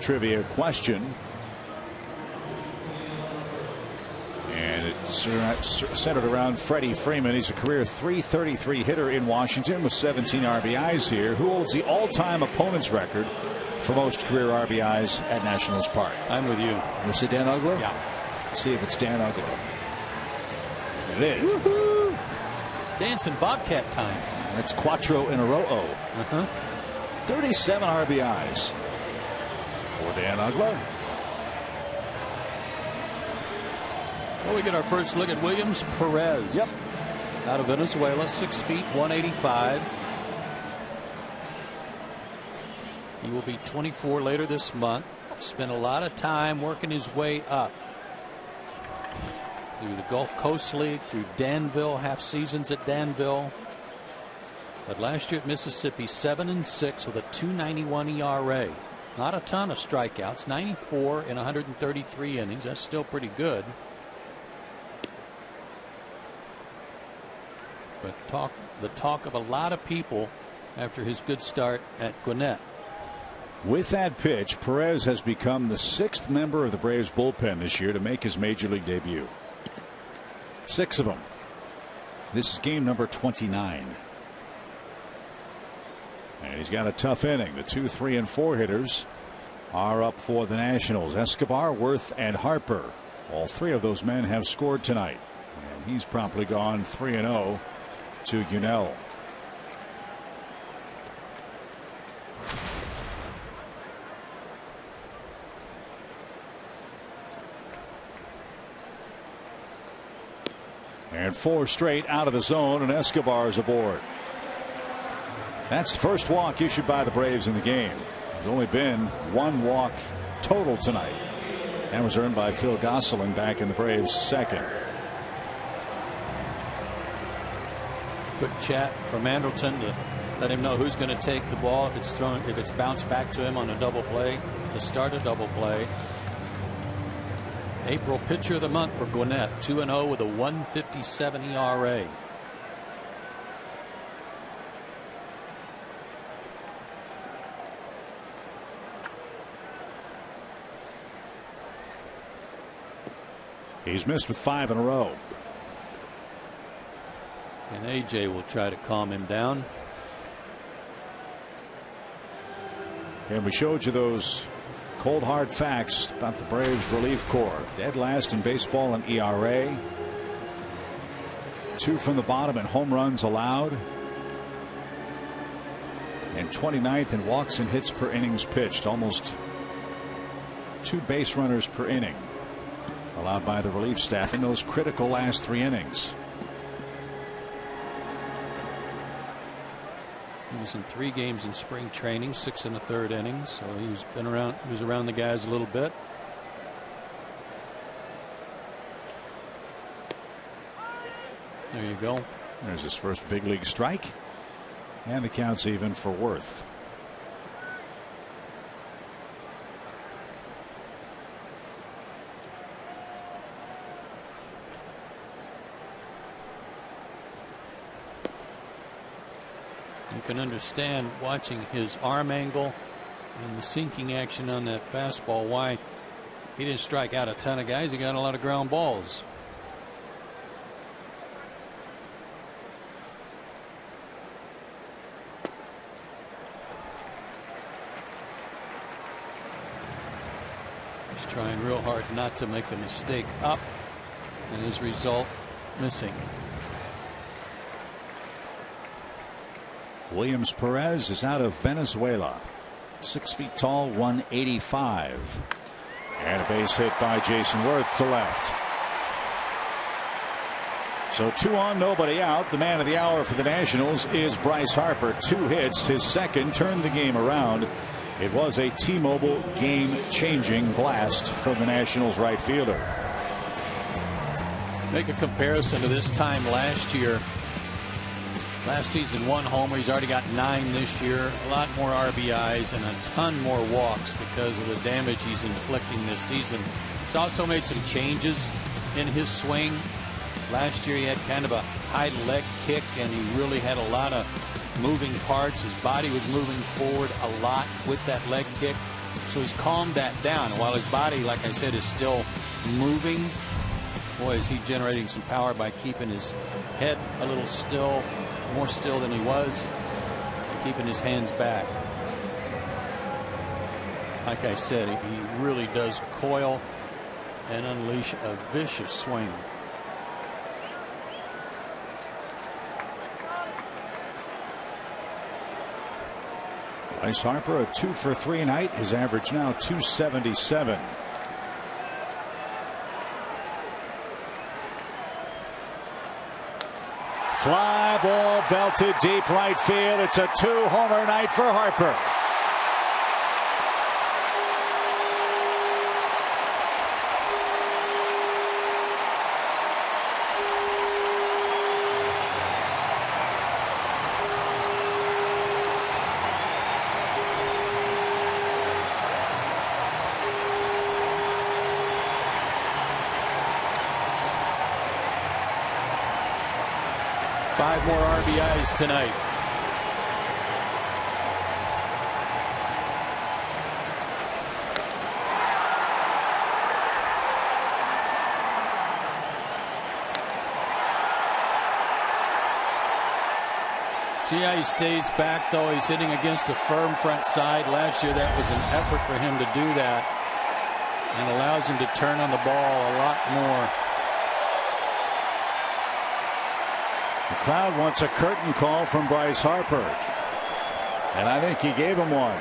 Trivia question, and it's centered around Freddie Freeman. He's a career .333 hitter in Washington with 17 RBIs here. Who holds the all-time opponent's record for most career RBIs at Nationals Park? I'm with you. You see Dan Ugler? Yeah. Let's see if it's Dan Ugler. It is. Woohoo! Dancing Bobcat time. That's cuatro in a row. 37 RBIs. For Dan Ugler. Well, we get our first look at Williams Perez. Yep. Out of Venezuela, 6 feet, 185. He will be 24 later this month. Spent a lot of time working his way up through the Gulf Coast League, through Danville, half seasons at Danville. But last year at Mississippi, 7-6 with a 2.91 ERA. Not a ton of strikeouts, 94 in 133 innings. That's still pretty good. But the talk of a lot of people after his good start at Gwinnett. With that pitch, Perez has become the 6th member of the Braves bullpen this year to make his major league debut. 6 of them. This is game number 29. And he's got a tough inning. The 2, 3, and 4 hitters are up for the Nationals. Escobar, Worth, and Harper. All 3 of those men have scored tonight. And he's promptly gone 3-0 to Yunel. And 4 straight out of the zone, and Escobar's aboard. That's the first walk issued by the Braves in the game. There's only been 1 walk total tonight. That was earned by Phil Gosselin back in the Braves' second. Quick chat from Anderton to let him know who's going to take the ball if it's bounced back to him on a double play to start a double play. April pitcher of the month for Gwinnett, 2-0 with a 1.57 ERA. He's missed with 5 in a row. And AJ will try to calm him down. And we showed you those cold hard facts about the Braves relief corps. Dead last in baseball in ERA. 2 from the bottom in home runs allowed. And 29th in walks and hits per innings pitched. Almost 2 base runners per inning allowed by the relief staff in those critical last 3 innings. He was in 3 games in spring training, 6 in the 3rd inning, so he was around the guys a little bit. There you go. There's his first big league strike, and the count's even for Worth. You can understand watching his arm angle and the sinking action on that fastball why he didn't strike out a ton of guys. He got a lot of ground balls. He's trying real hard not to make a mistake up, and his result missing. Williams Perez is out of Venezuela. 6 feet tall, 185. And a base hit by Jason Worth to left. So 2 on, nobody out. The man of the hour for the Nationals is Bryce Harper. 2 hits. His second turned the game around. It was a T-Mobile game-changing blast from the Nationals right fielder. Make a comparison to this time last year. Last season 1 homer. He's already got 9 this year. A lot more RBIs and a ton more walks because of the damage he's inflicting this season. He's also made some changes in his swing. Last year he had kind of a high leg kick and he really had a lot of moving parts. His body was moving forward a lot with that leg kick. So he's calmed that down. While his body, like I said, is still moving, boy, is he generating some power by keeping his head a little still. More still than he was, keeping his hands back. Like I said, he really does coil and unleash a vicious swing. Bryce Harper, a 2 for 3 night. His average now 277. Fly ball belted deep right field. It's a 2-homer night for Harper. Five more RBIs tonight. See how he stays back, though. He's hitting against a firm front side. Last year that was an effort for him to do that, and allows him to turn on the ball a lot more. The crowd wants a curtain call from Bryce Harper, and I think he gave him one.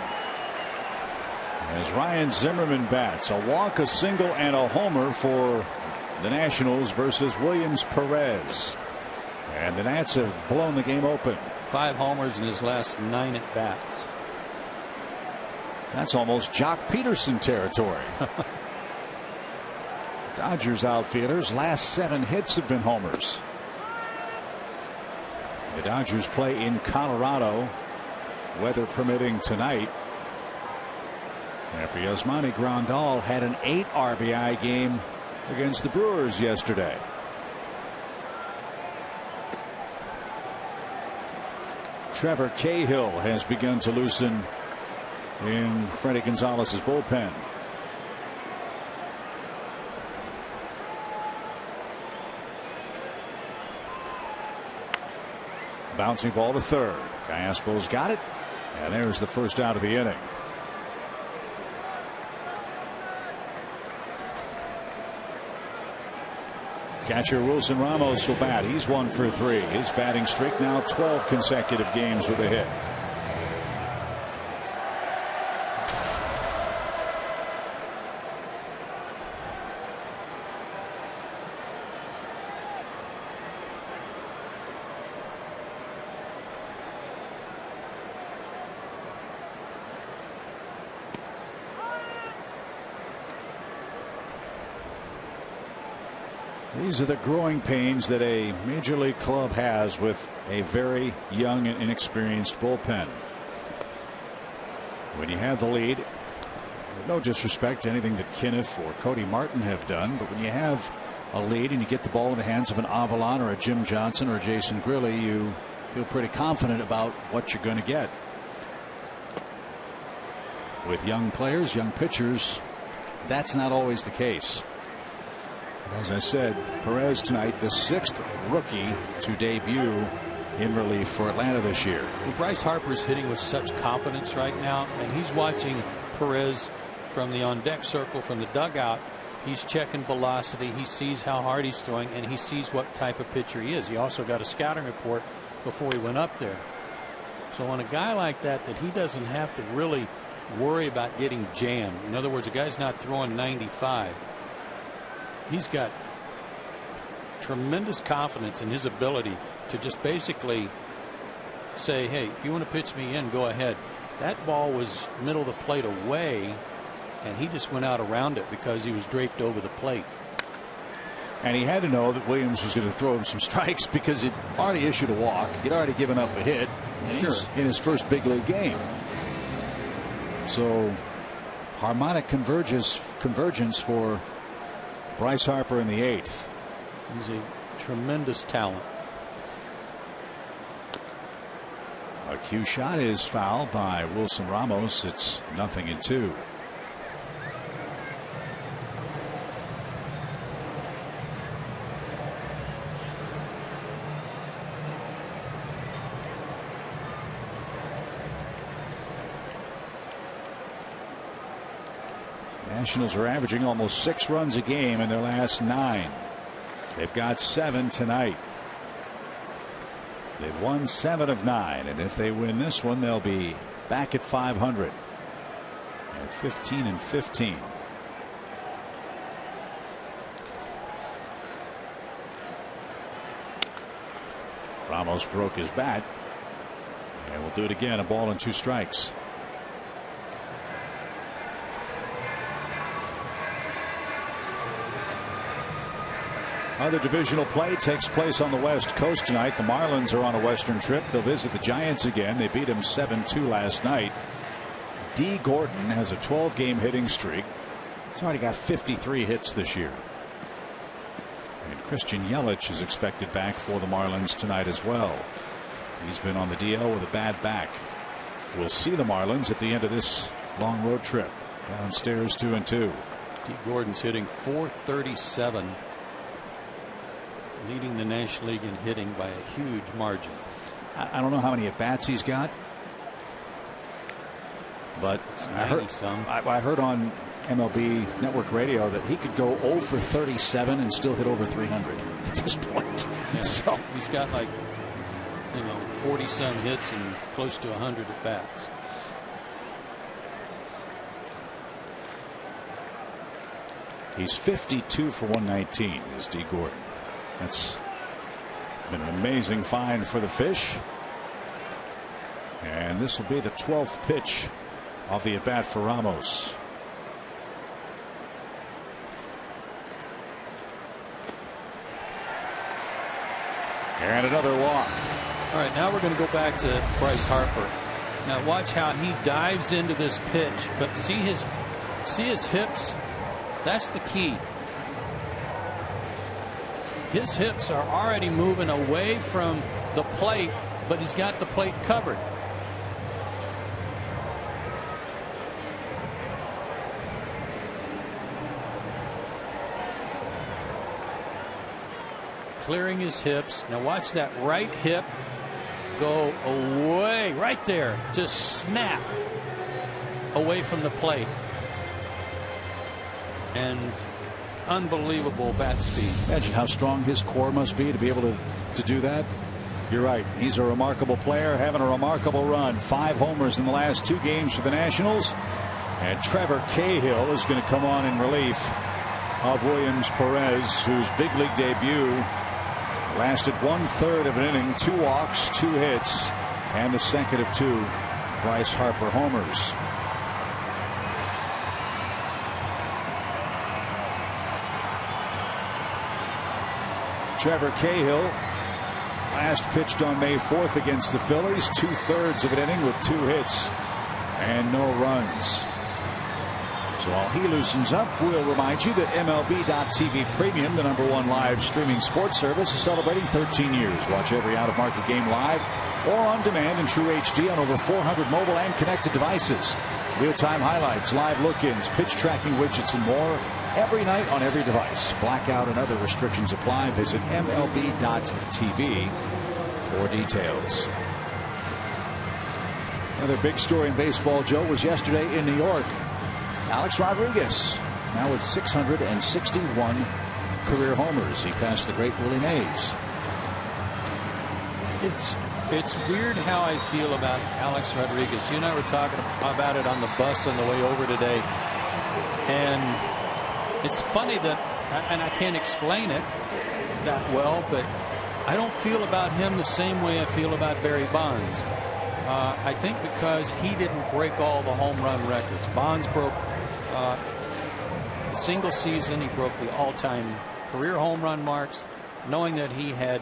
As Ryan Zimmerman bats, a walk, a single, and a homer for The Nationals versus Williams Perez. And the Nats have blown the game open. 5 homers in his last 9 at bats. That's almost Jock Peterson territory. Dodgers outfielders last 7 hits have been homers. The Dodgers play in Colorado, weather permitting tonight. After Yasmani Grandal had an 8 RBI game against the Brewers yesterday. Trevor Cahill has begun to loosen in Freddie Gonzalez's bullpen. Bouncing ball to third. Gallaspo's got it, and there's the first out of the inning. Catcher Wilson Ramos will bat. He's 1 for 3. His batting streak now 12 consecutive games with a hit. These are the growing pains that a major league club has with a very young and inexperienced bullpen. When you have the lead, no disrespect to anything that Kniff or Cody Martin have done, but when you have a lead and you get the ball in the hands of an Avalon or a Jim Johnson or a Jason Grilli, you feel pretty confident about what you're going to get. With young players, young pitchers, that's not always the case. As I said, Perez tonight, the 6th rookie to debut in relief for Atlanta this year. Well, Bryce Harper's hitting with such confidence right now, and he's watching Perez from the on-deck circle, from the dugout. He's checking velocity. He sees how hard he's throwing, and he sees what type of pitcher he is. He also got a scouting report before he went up there. So on a guy like that he doesn't have to really worry about getting jammed. In other words, a guy's not throwing 95. He's got tremendous confidence in his ability to just basically say, hey, if you want to pitch me in, go ahead. That ball was middle of the plate away, and he just went out around it because he was draped over the plate. And he had to know that Williams was going to throw him some strikes because he'd already issued a walk. He'd already given up a hit. Sure. In his first big league game. So harmonic convergence for Bryce Harper in the 8th. He's a tremendous talent. A cue shot is fouled by Wilson Ramos. It's 0-2. Nationals are averaging almost 6 runs a game in their last 9. They've got 7 tonight. They've won 7 of 9, and if they win this one, they'll be back at 500 at 15-15. Ramos broke his bat, and we'll do it again. A ball and 2 strikes. Other divisional play takes place on the West Coast tonight. The Marlins are on a Western trip. They'll visit the Giants again. They beat them 7-2 last night. D. Gordon has a 12-game hitting streak. He's already got 53 hits this year. And Christian Yelich is expected back for the Marlins tonight as well. He's been on the DL with a bad back. We'll see the Marlins at the end of this long road trip. Downstairs 2-2. D. Gordon's hitting .437. Leading the National League in hitting by a huge margin. I don't know how many at-bats he's got, but I heard on MLB Network Radio that he could go 0 for 37 and still hit over 300 at this point. Yeah, so he's got 40-some hits and close to 100 at-bats. He's 52 for 119 is D. Gordon. That's been an amazing find for the Fish. And this will be the 12th pitch of the at bat for Ramos. And another walk. All right, now we're going to go back to Bryce Harper. Now watch how he dives into this pitch, but see his hips. That's the key. His hips are already moving away from the plate, but he's got the plate covered. Clearing his hips. Now watch that right hip go away right there. Just snap away from the plate. And unbelievable bat speed. Imagine how strong his core must be to be able to do that. You're right. He's a remarkable player, having a remarkable run. 5 homers in the last 2 games for the Nationals. And Trevor Cahill is going to come on in relief of Williams Perez, whose big league debut lasted 1/3 of an inning, 2 walks, 2 hits, and the second of 2 Bryce Harper homers. Trevor Cahill last pitched on May 4th against the Phillies, 2/3 of an inning with 2 hits and no runs. So while he loosens up, we'll remind you that MLB.TV Premium, the #1 live streaming sports service, is celebrating 13 years. Watch every out-of-market game live or on demand in true HD on over 400 mobile and connected devices. Real-time highlights, live look-ins, pitch tracking widgets, and more every night on every device. Blackout and other restrictions apply. Visit MLB.TV for details. Another big story in baseball, Joe, was yesterday in New York. Alex Rodriguez, now with 661 career homers. He passed the great Willie Mays. It's weird how I feel about Alex Rodriguez. You and I were talking about it on the bus on the way over today. And it's funny that, and I can't explain it that well, but I don't feel about him the same way I feel about Barry Bonds. I think because he didn't break all the home run records. Bonds broke a single season. He broke the all-time career home run marks, knowing that he had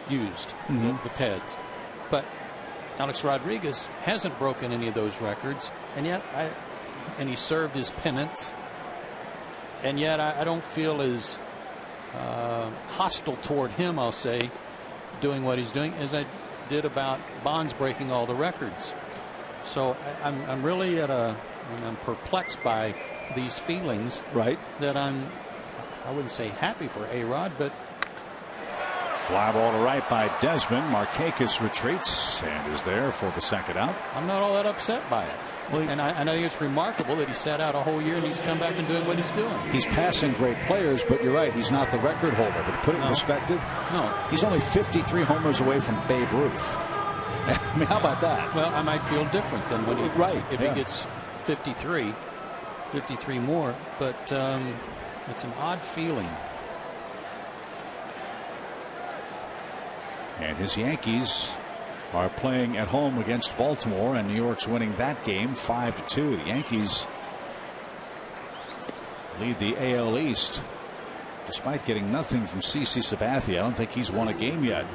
used the PEDs. But Alex Rodriguez hasn't broken any of those records, and yet he served his penance, and yet I don't feel as hostile toward him, I'll say, doing what he's doing, as I did about Bonds breaking all the records. So I'm really I'm perplexed by these feelings. Right. That I wouldn't say happy for A-Rod, but fly ball to right by Desmond. Markakis retreats and is there for the second out. I'm not all that upset by it. Well, and I think it's remarkable that he sat out a whole year and he's come back and doing what he's doing. He's passing great players, but you're right, he's not the record holder. But to put it in perspective, he's only 53 homers away from Babe Ruth. I mean, how about that? Well, I might feel different than when if he gets 53 more, but it's an odd feeling. And his Yankees are playing at home against Baltimore, and New York's winning that game 5-2. The Yankees lead the AL East despite getting nothing from CC Sabathia. I don't think he's won a game yet.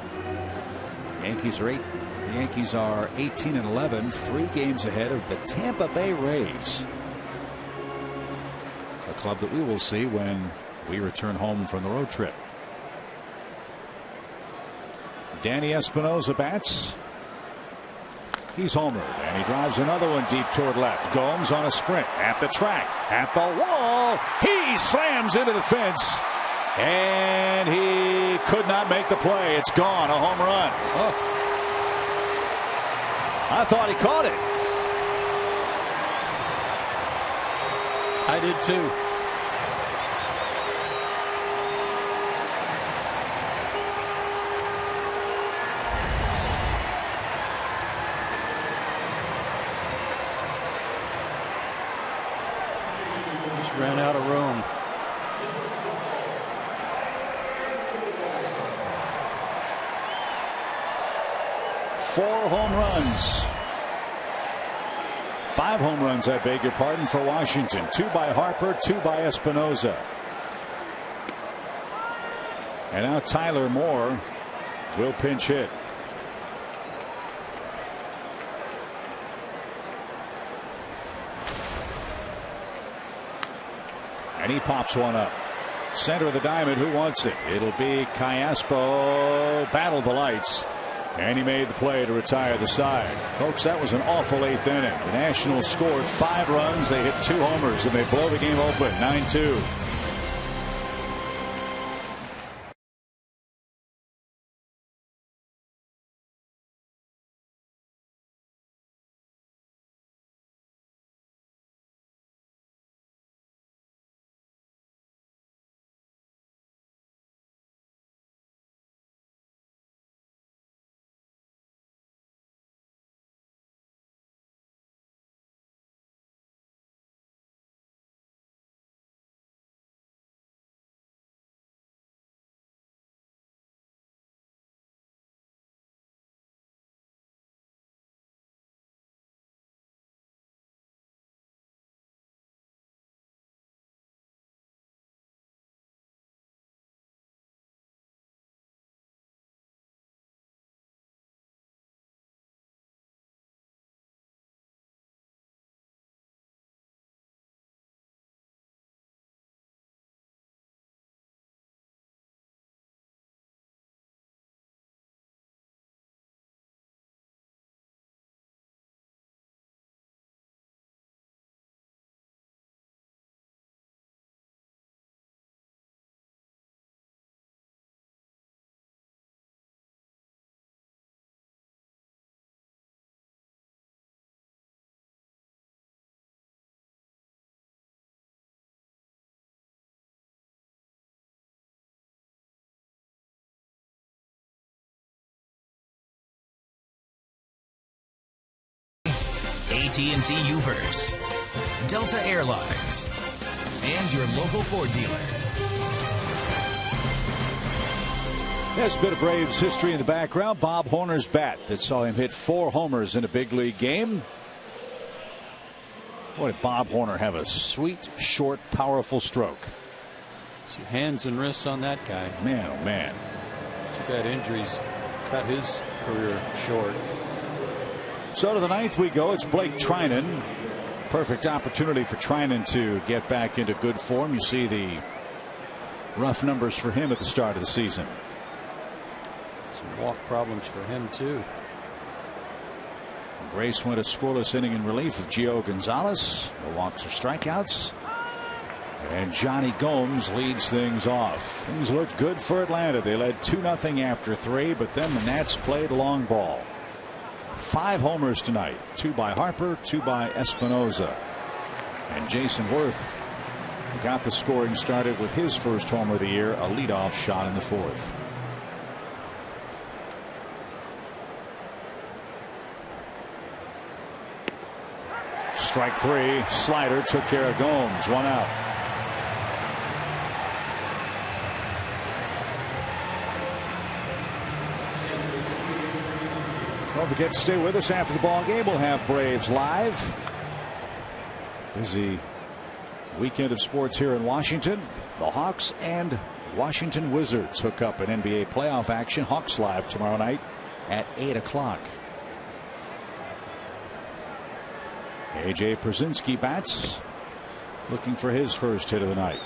The Yankees are 18-11, 3 games ahead of the Tampa Bay Rays, a club that we will see when we return home from the road trip. Danny Espinosa bats. He's homered, and he drives another one deep toward left. Gomes on a sprint at the track, at the wall. He slams into the fence, and he could not make the play. It's gone, a home run. Oh. I thought he caught it. I did too. ran out of room. Four home runs. 5 home runs, I beg your pardon, for Washington. 2 by Harper, 2 by Espinosa. And now Tyler Moore will pinch hit. And he pops one up. Center of the diamond. Who wants it? It'll be Callaspo. Battled the lights. And he made the play to retire the side. Folks, that was an awful 8th inning. The Nationals scored 5 runs. They hit 2 homers, and they blow the game open 9-2. AT&T Uverse, Delta Airlines, and your local Ford dealer. There's a bit of Braves history in the background. Bob Horner's bat that saw him hit 4 homers in a big league game. Boy, did Bob Horner have a sweet, short, powerful stroke. Some hands and wrists on that guy. Man, oh man. Too bad injuries cut his career short. So to the 9th we go. It's Blake Trinan. Perfect opportunity for Trinan to get back into good form. You see the rough numbers for him at the start of the season. Some walk problems for him too. Grace went a scoreless inning in relief of Gio Gonzalez. No walks or strikeouts. And Johnny Gomes leads things off. Things looked good for Atlanta. They led 2-0 after 3, but then the Nats played long ball. 5 homers tonight. 2 by Harper, 2 by Espinosa. And Jason Worth got the scoring started with his first homer of the year, a leadoff shot in the 4th. Strike 3. Slider took care of Gomes. 1 out. Don't forget to stay with us after the ball game. We'll have Braves Live. Busy weekend of sports here in Washington. The Hawks and Washington Wizards hook up in NBA playoff action. Hawks Live tomorrow night at 8 o'clock. AJ PIERZYNSKI bats, looking for his first hit of the night.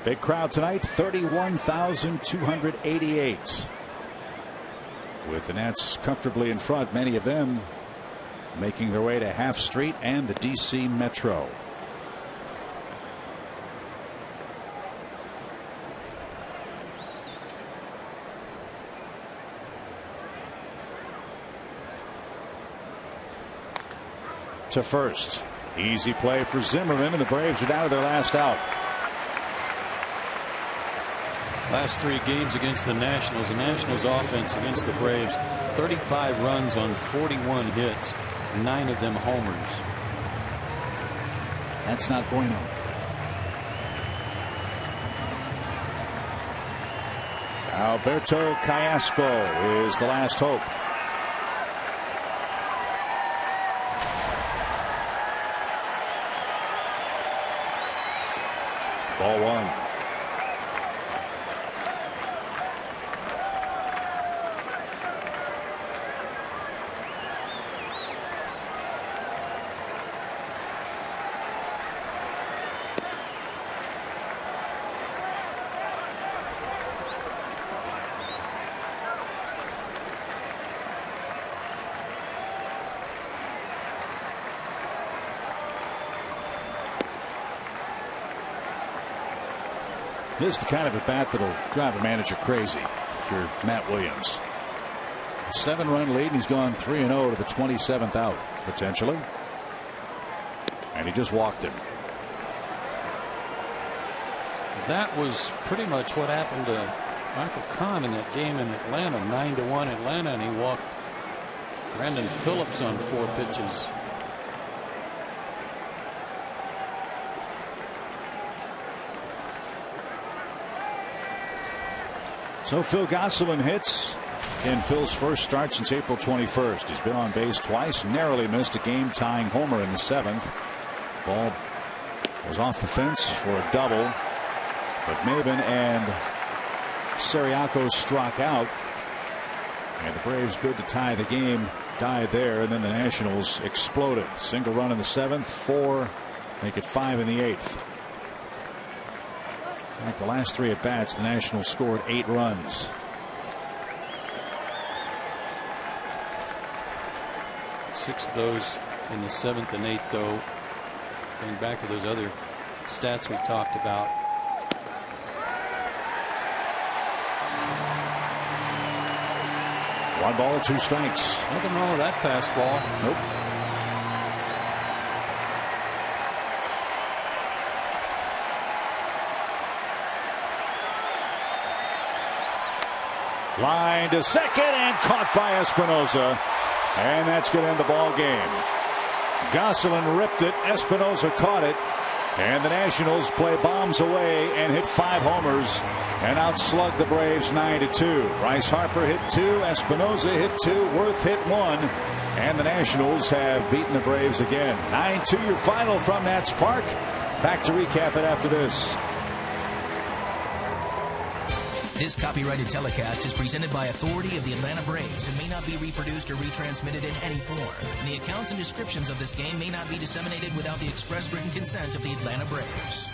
Big crowd tonight, 31,288. With the Nats comfortably in front, many of them making their way to Half Street and the DC Metro. To first. Easy play for Zimmerman, and the Braves are down to their last out. Last 3 games against the Nationals offense against the Braves, 35 runs on 41 hits, 9 of them homers. That's not bueno. Alberto Callaspo is the last hope. Ball 1. This is the kind of at bat that'll drive a manager crazy if you're Matt Williams. 7-run lead, and he's gone 3-0 to the 27th out, potentially. And he just walked him. That was pretty much what happened to Michael Kahn in that game in Atlanta, 9-1 Atlanta, and he walked Brandon Phillips on 4 pitches. So Phil Gosselin hits in Phil's first start since April 21st. He's been on base twice, narrowly missed a game-tying homer in the 7th. Ball was off the fence for a double, but Maben and Siriaco struck out, and the Braves' bid to tie the game died there, and then the Nationals exploded. Single run in the 7th, 4, make it 5 in the 8th. Like the last 3 at bats, the Nationals scored 8 runs. Six of those in the 7th and 8th, though. Going back to those other stats we talked about. One ball, 2 strikes. Nothing wrong with that fastball. Nope. Line to second and caught by Espinosa, and that's going to end the ball game. Gosselin ripped it, Espinosa caught it, and the Nationals play bombs away and hit 5 homers and outslug the Braves 9-2. Bryce Harper hit 2, Espinosa hit 2, Worth hit 1, and the Nationals have beaten the Braves again. 9-2 your final from Nats Park. Back to recap it after this. This copyrighted telecast is presented by authority of the Atlanta Braves and may not be reproduced or retransmitted in any form. And the accounts and descriptions of this game may not be disseminated without the express written consent of the Atlanta Braves.